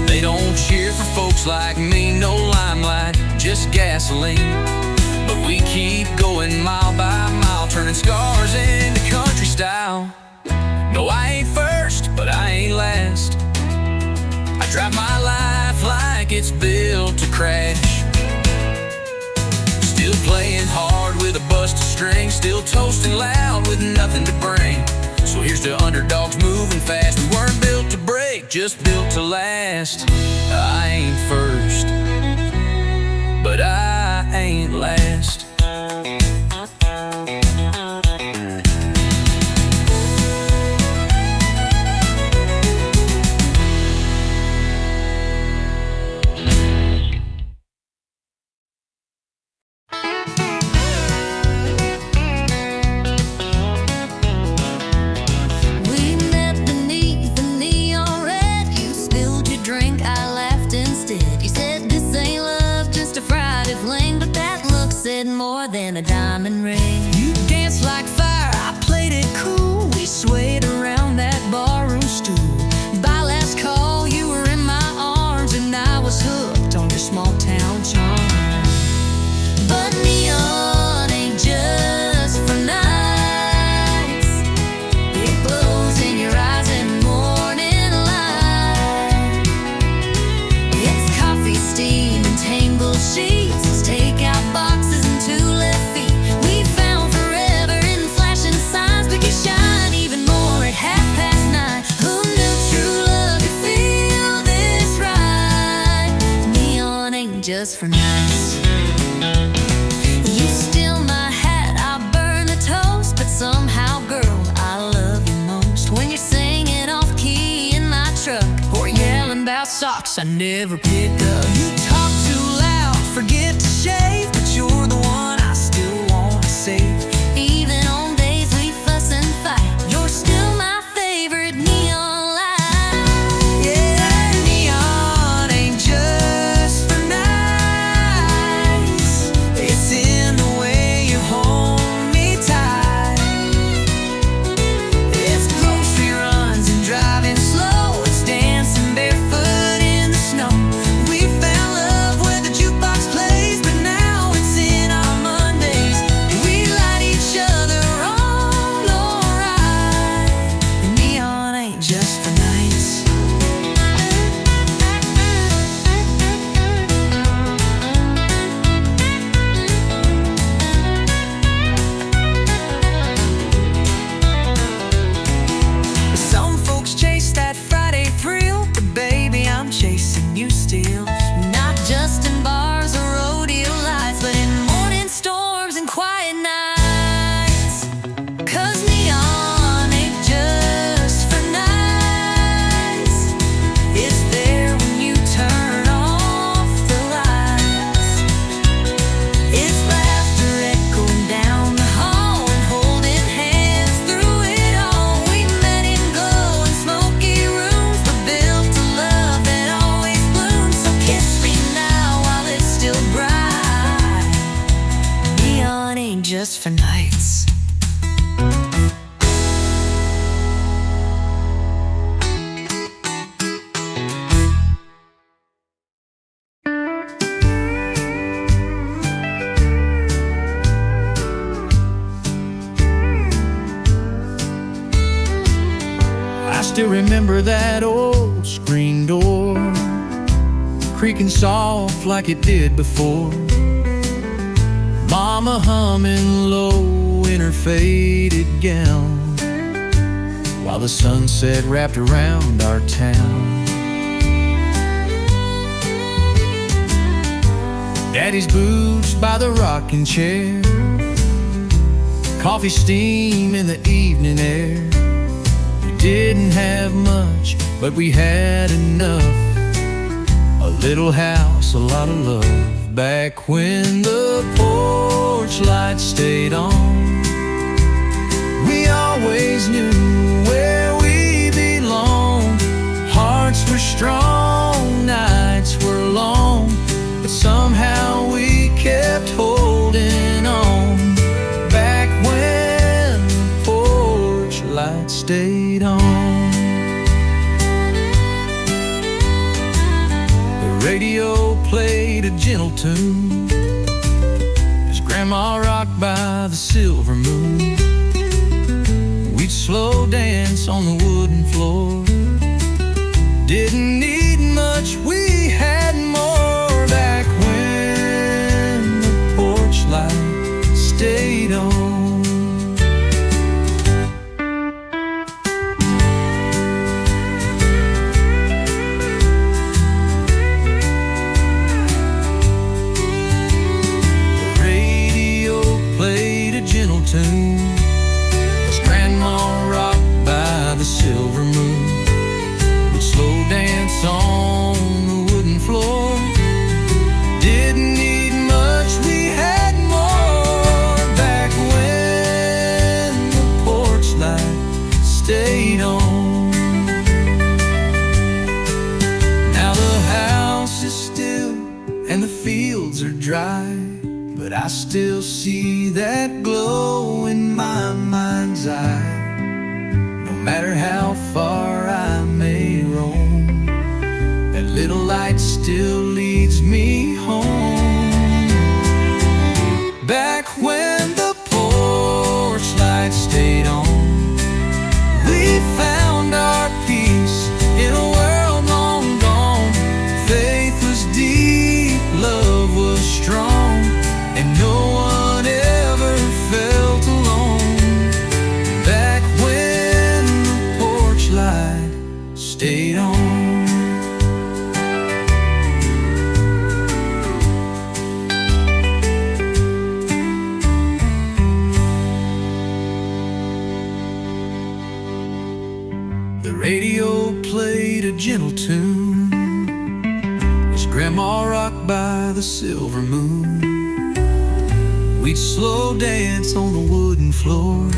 They don't cheer for folks like me, no limelight, just gasoline. But we keep going mile by mile, turning scars into country style. No, I ain't first, but I ain't last. I drive my life like it's built to crash. Still playing hard with a busted string, still toasting loud with nothing to bring. So here's to underdogs moving fast. We weren't built to break, just built to last. I ain't first, but I ain't last. We met beneath the neon red. You spilled your drink, I laughed instead. You said this ain't love, just a Friday fling, but that look said more than a diamond ring. You danced like fire, I played it cool. We swayed around that barroom stool. By last call, you were in my arms, and I was hooked on your small town charm. But neon ain't just for nights. It glows in your eyes in morning light. It's coffee, steam, and tangled sheets. It's takeout boxes and two left feet. We found forever in flashing signs, but you shine even more at 9:30. Who knew true love could feel this right? Neon ain't just for nights. You steal my hat, I burn the toast, but somehow, girl, I love you most when you're singing off key in my truck Or yelling about socks I never pick up. You talk too loud, forget to shave, but you're the one I still wanna save. even on days we fuss and fight. You're still my favorite neon light. Yeah, neon ain't just for nights. It's in the way you hold me tight. It's grocery runs and driving slow. It's dancing barefoot in the snow. We found love where the jukebox plays, but now it's in our Mondays. We light each other on, alright. Neon ain't just for nights. Some folks chase that Friday thrill, but baby, I'm chasing you still. Not just in bars or rodeo lights, but in morning storms and quiet nights. 'Cause neon ain't just for nights. It's there when you turn off the lights. It's laughter echoing down the hall and holding hands through it all. We met in glowing smoky rooms, but built a love that always blooms. So kiss me now while it's still bright. Neon ain't just for nights. I still remember that old screen door creaking soft like it did before. Mama humming low in her faded gown while the sunset wrapped around our town. Daddy's boots by the rocking chair, coffee steam in the evening air. We didn't have much, but we had enough. A little house, a lot of love. Back when the porch light stayed on, we always knew where we belonged. Hearts were strong, nights were long, but somehow we kept holding on. Back when the porch light stayed on. The radio played a gentle tune as Grandma rocked by the silver moon. We'd slow dance on the wooden floor. Didn't need much, we had more. Back when the porch light stayed on. are dry, but I still see that glow in my mind's eye. No matter how far I may roam, that little light still leads me home. Back when the porch light stayed on, we found our peace in a world long gone. Faith was deep, love was strong, and no one ever felt alone. Back when the porch light stayed on. The radio played a gentle tune as Grandma rocked by the silver moon. We'd slow dance on the wooden floor.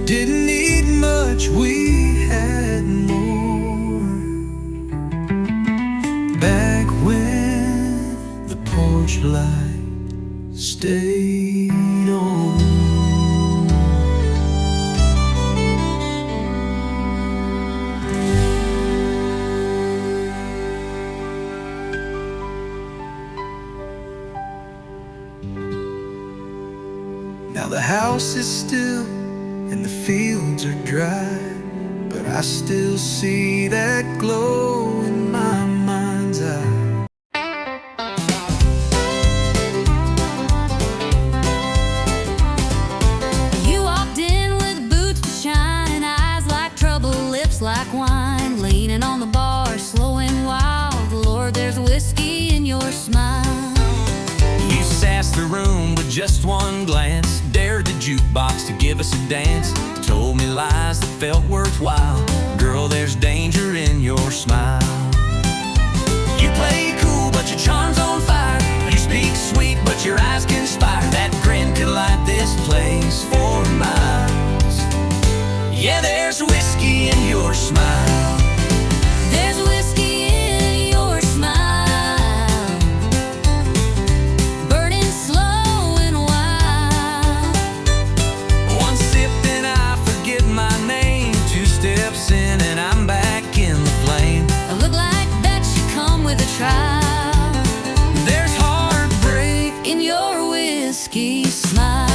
Didn't need much, we had more. Back when the porch light stayed on. Now the house is still and the fields are dry, but I still see that glow in my mind's eye. You walked in with boots to shine, eyes like trouble, lips like wine, leaning on the bar, slow and wild. Lord, there's whiskey in your smile. You sassed the room with just one glance, dared the jukebox to give us a dance, told me lies that felt worthwhile. Girl, there's danger in your smile. You play cool, but your charm's on fire. You speak sweet, but your eyes conspire. That grin could light this place for miles. Yeah, there's whiskey in your smile. There's whiskey in your smile, burning slow and wild. One sip and I forget my name. Two steps in and I'm back in the flame. I look like that you come with a trial. There's heartbreak. In your whiskey smile,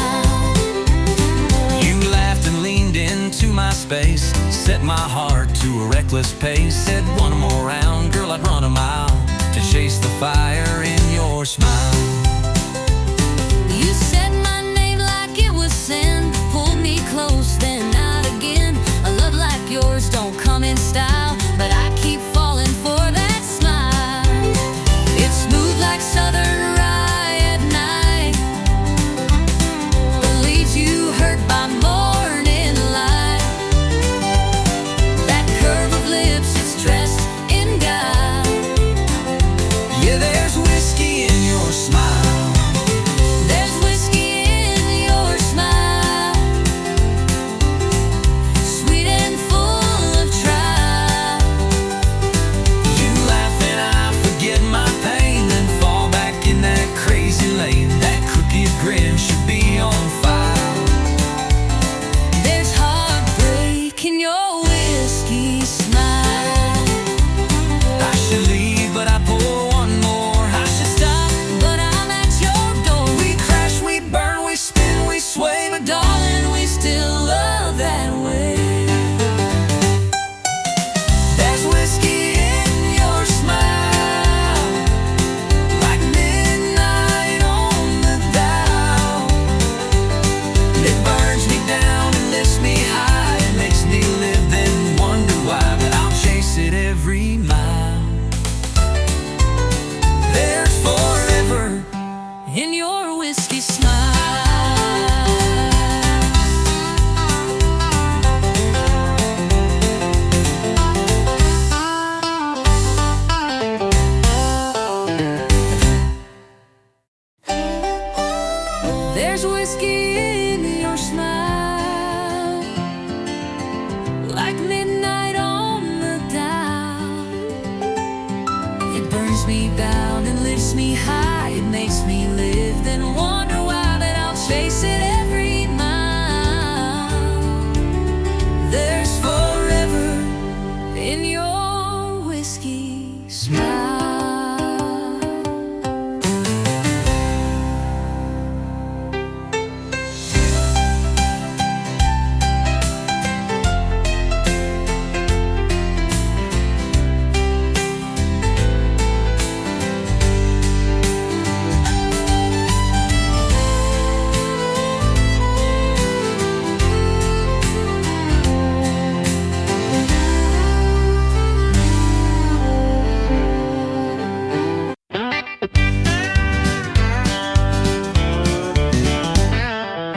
You laughed and leaned into my space, set my heart to a reckless pace. Said one more round, girl, I'd run a mile to chase the fire in your smile. you said my name like it was sin, pulled me close then out again. A love like yours don't come in style, but I keep falling for that smile. It's smooth like southern rye at night, but leaves you hurt by morning light. That curve of lips, it's dressed in guile. Yeah, there's whiskey in your smile. There's whiskey in your smile, sweet and full of trial. You laugh and I forget my pain, then fall back in that crazy lane. That crooked grin should be on file. There's heartbreak in your whiskey smile. I should leave, but I pour one more. I should stop. But I'm at your door. We crash, we burn, we spin, we sway, but Darling, we still love that way. there's whiskey in your smile, like midnight on the dial. It burns me down and lifts me high. It makes me live, then wonder why. But I'll chase it every mile. There's forever In your whiskey smile. There's whiskey in your smile, like midnight on the dial. It burns me down and lifts me high. makes me live, then wonder why, but I'll chase it every mile. There's forever in your whiskey smile.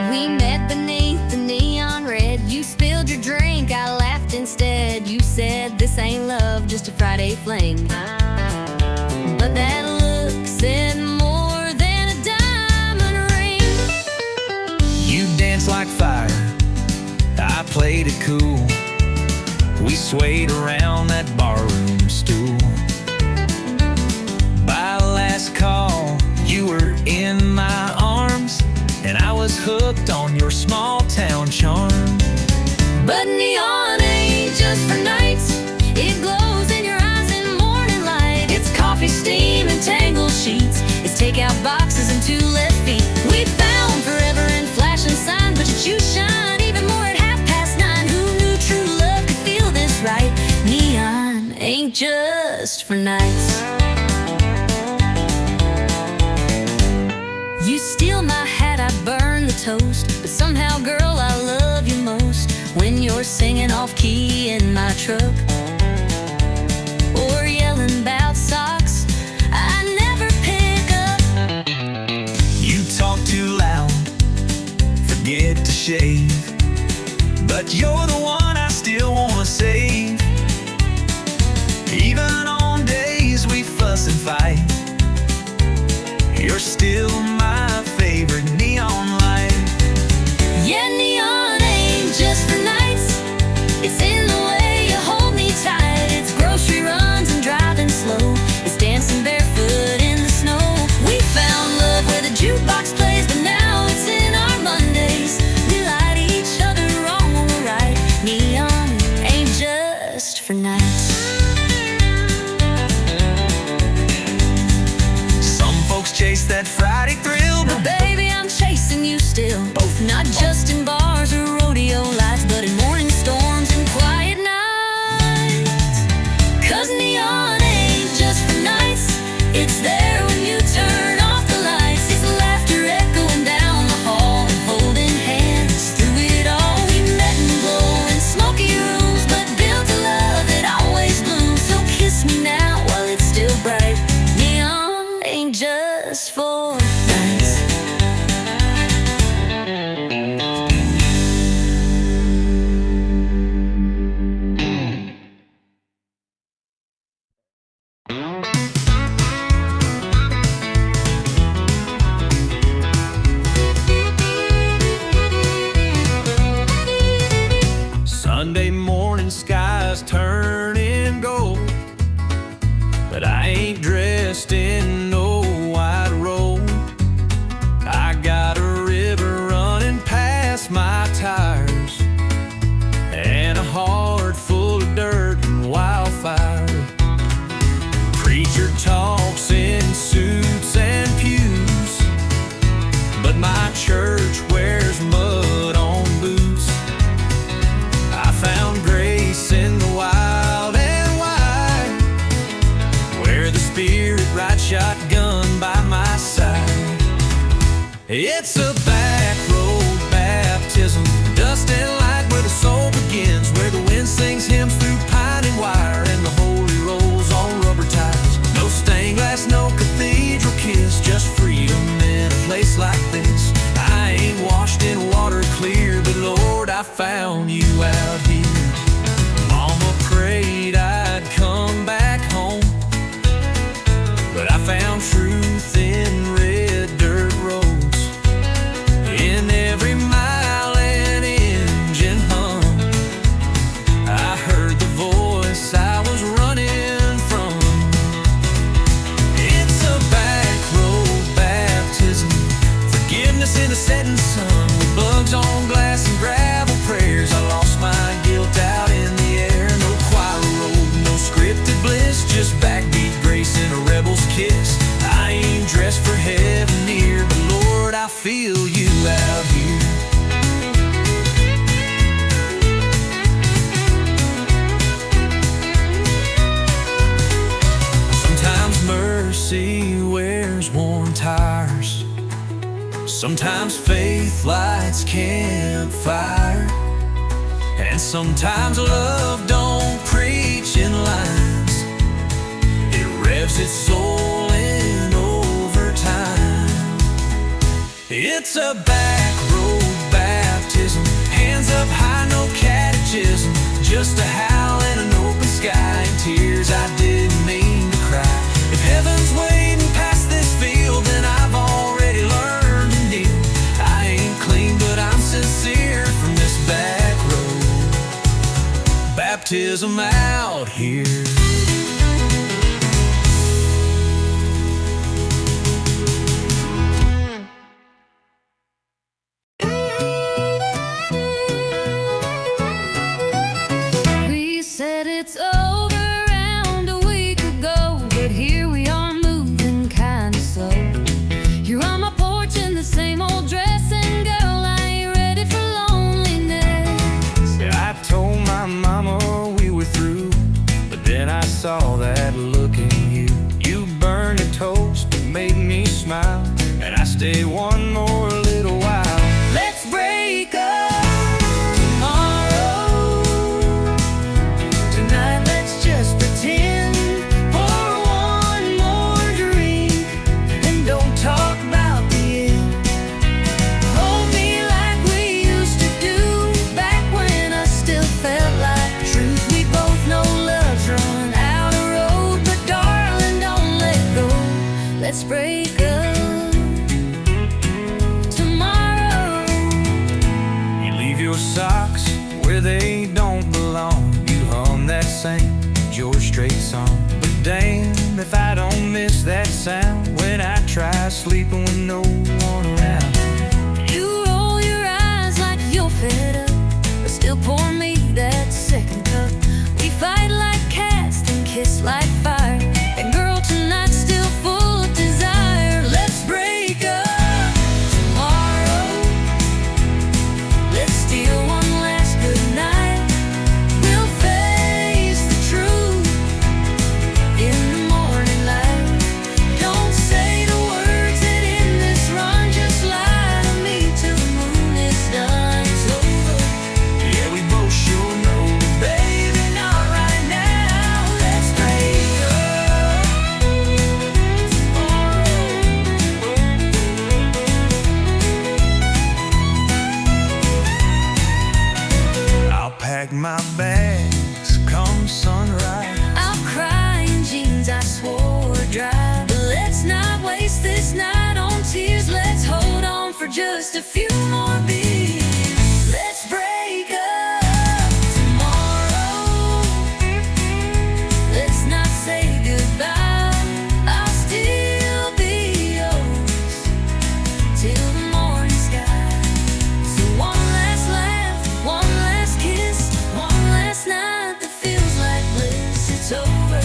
We met beneath the neon red. You spilled your drink, I laughed instead. You said this ain't love, just a Friday fling. But that look said more than a diamond ring. You danced like fire, I played it cool. We swayed around that barroom stool. By last call, you were in my arms, and I was hooked on your small town charm. But neon ain't just for nights. It glows in your eyes in morning light. It's coffee, steam, and tangled sheets. It's takeout boxes and 2 left feet. We found forever in flashing signs, but you shine even more at 9:30. Who knew true love could feel this right? Neon ain't just for nights. You steal my hat, I burn the toast, but somehow, girl, I love you most when you're singing off key in my truck, or yelling about socks I never pick up. You talk too loud, forget to shave, but you're the one I still wanna save. Even on days we fuss and fight, you're still my favorite neon light. Yeah, neon ain't just for nights. It's in the way you hold me tight. It's grocery runs and driving slow. It's dancing barefoot in the snow. We found love where the jukebox plays, but now it's in our Mondays. We light each other wrong when we're right. Neon ain't just for nights. Some folks chase that Friday thrill, But baby, I'm chasing you still. Both not just in bars or rodeo lights, but in morning storms and quiet nights. 'Cause neon ain't just for nights. It's there when you turn off the lights. It's laughter echoing down the hall and holding hands through it all. We met in glowing smoky rooms, but built a love that always blooms. So kiss me now while it's still bright. Neon ain't just for nights. Sunday morning skies turning gold, but I ain't dressed in no white robe. I got a river running past my tires, and a heart full of dirt and wildfire. Preacher talks in suits and pews, but my church wears mud on boots. I found grace in the wild and wide, where the Spirit rides shotgun by my side. It's a back road baptism, dust and light, where the soul begins, where the wind sings hymns through pine and wire, and the holy rolls on rubber tires. No stained glass, no cathedral kiss, just freedom in a place like this. I ain't washed in water clear, but Lord, I found you out here. Mama prayed I'd come back home, but I found truth in red dirt roads. In every mile an engine hum, I heard the voice I was running from. It's a back road Sometimes faith lights campfire, and sometimes love don't preach in lines. It revs its soul in overtime. It's a back road baptism, hands up high, no catechism, just a howl and an open sky and tears I didn't mean to cry. If heaven's waiting past this field, then I've already learned to kneel. I ain't clean, but I'm sincere from this back road baptism out here. We said it's over around a week ago, but here we are moving kinda slow. You're on my porch in the same old dress, and girl, I ain't ready for loneliness. Yeah, I told my mama we were through, but then I saw that look in you. You burned a toast, made me smile, and I stayed one more little while. Let's break up tomorrow. Tonight, let's just pretend. Pour one more drink and don't talk about the end. Hold me like we used to do back when I still felt like truth. We both know love's run out of road, but darling, don't let go. Let's break up tomorrow. You leave your socks where they don't belong. You hum that same George Strait song. But damn if I don't miss that sound when I try sleeping with no one around. You roll your eyes like you're fed up, but still pour me that second cup. We fight like cats and kiss like fire, and girl, tonight's still full of desire. Let's break up tomorrow. Let's steal one last good night. We'll face the truth in the morning light. Don't say the words that end this run, just lie to me till the moon is done. It's over. Yeah, we both sure know, Baby, not right now. Let's break up tomorrow. I'll pack my bags come sunrise. I'll cry in jeans I swore were dry. But let's not waste this night on tears. Let's hold on for just a few more beers. Let's break up tomorrow. Let's not say goodbye. I'll still be yours till the morning sky. So one last laugh, one last kiss, one last night that feels like bliss. It's over.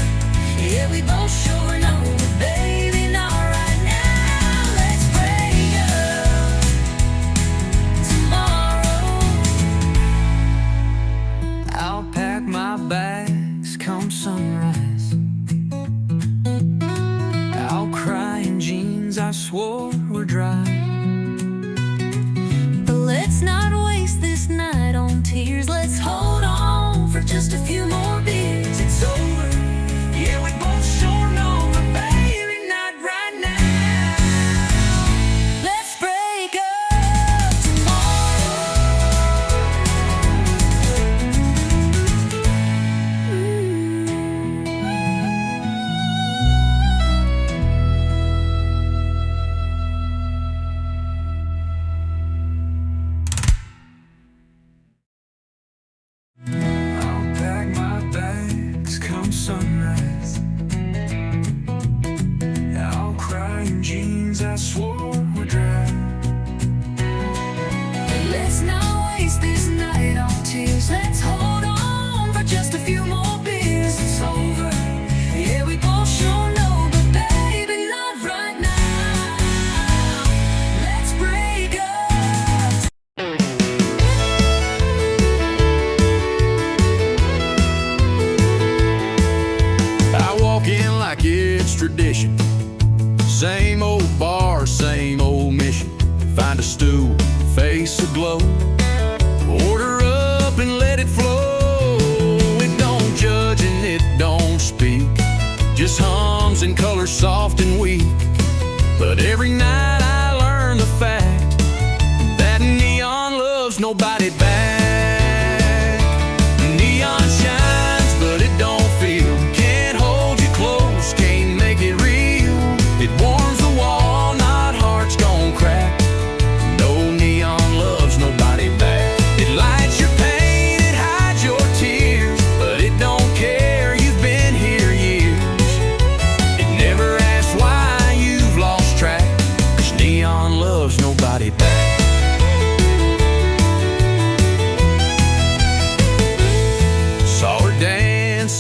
Yeah, we both sure know, but baby, not right now. Let's break up tomorrow. I'll pack my bags come sunrise. I'll cry in jeans I swore were dry. But let's not waste this night on tears. Let's hold on for just a few more beers. It's over. Yeah, we both sure know, but baby, not right now. Let's break up tomorrow. I'll pack my bags come sunrise. I'll cry in jeans I swore were dry. Let's not waste this night on tears. Let's hold on for just a few more beers. It's over. Yeah, we both sure know, but baby, not right now. Let's break up. I walk in like it's tradition. Same old bar, same old mission. Find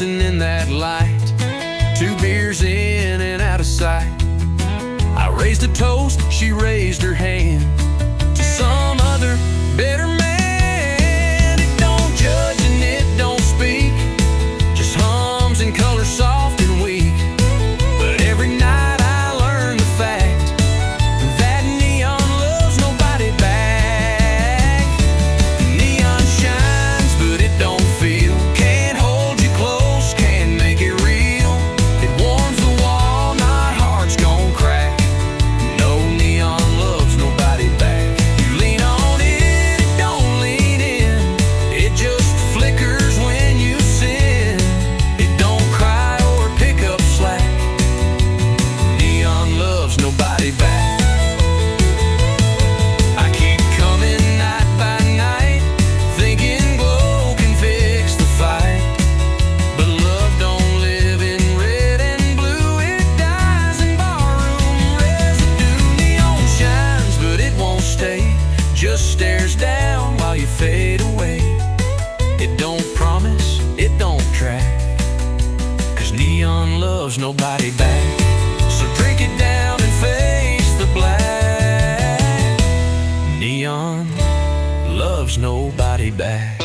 dancing in that light. 2 beers in and out of sight. I raised a toast, she raised her hand to some other better man. It don't judge and it don't speak, just hums and colors soft and weak. But every night I learn the fact that neon loves nobody back. Neon shines, but it don't feel. Can't hold you close, can't make it real. It warms the wall, not hearts gon' crack. No, neon loves nobody back. You lean on it, it don't lean in. It just flickers when you sin. It don't cry or pick up slack. Neon loves nobody back. I keep coming night by night, thinking glow can fix the fight. But love don't live in red and blue, it dies in barroom residue. Neon shines, but it won't stay, just stares down while you fade away. It don't promise, it don't track, 'cause neon loves nobody back. So drink it down and face the black. Neon loves nobody back.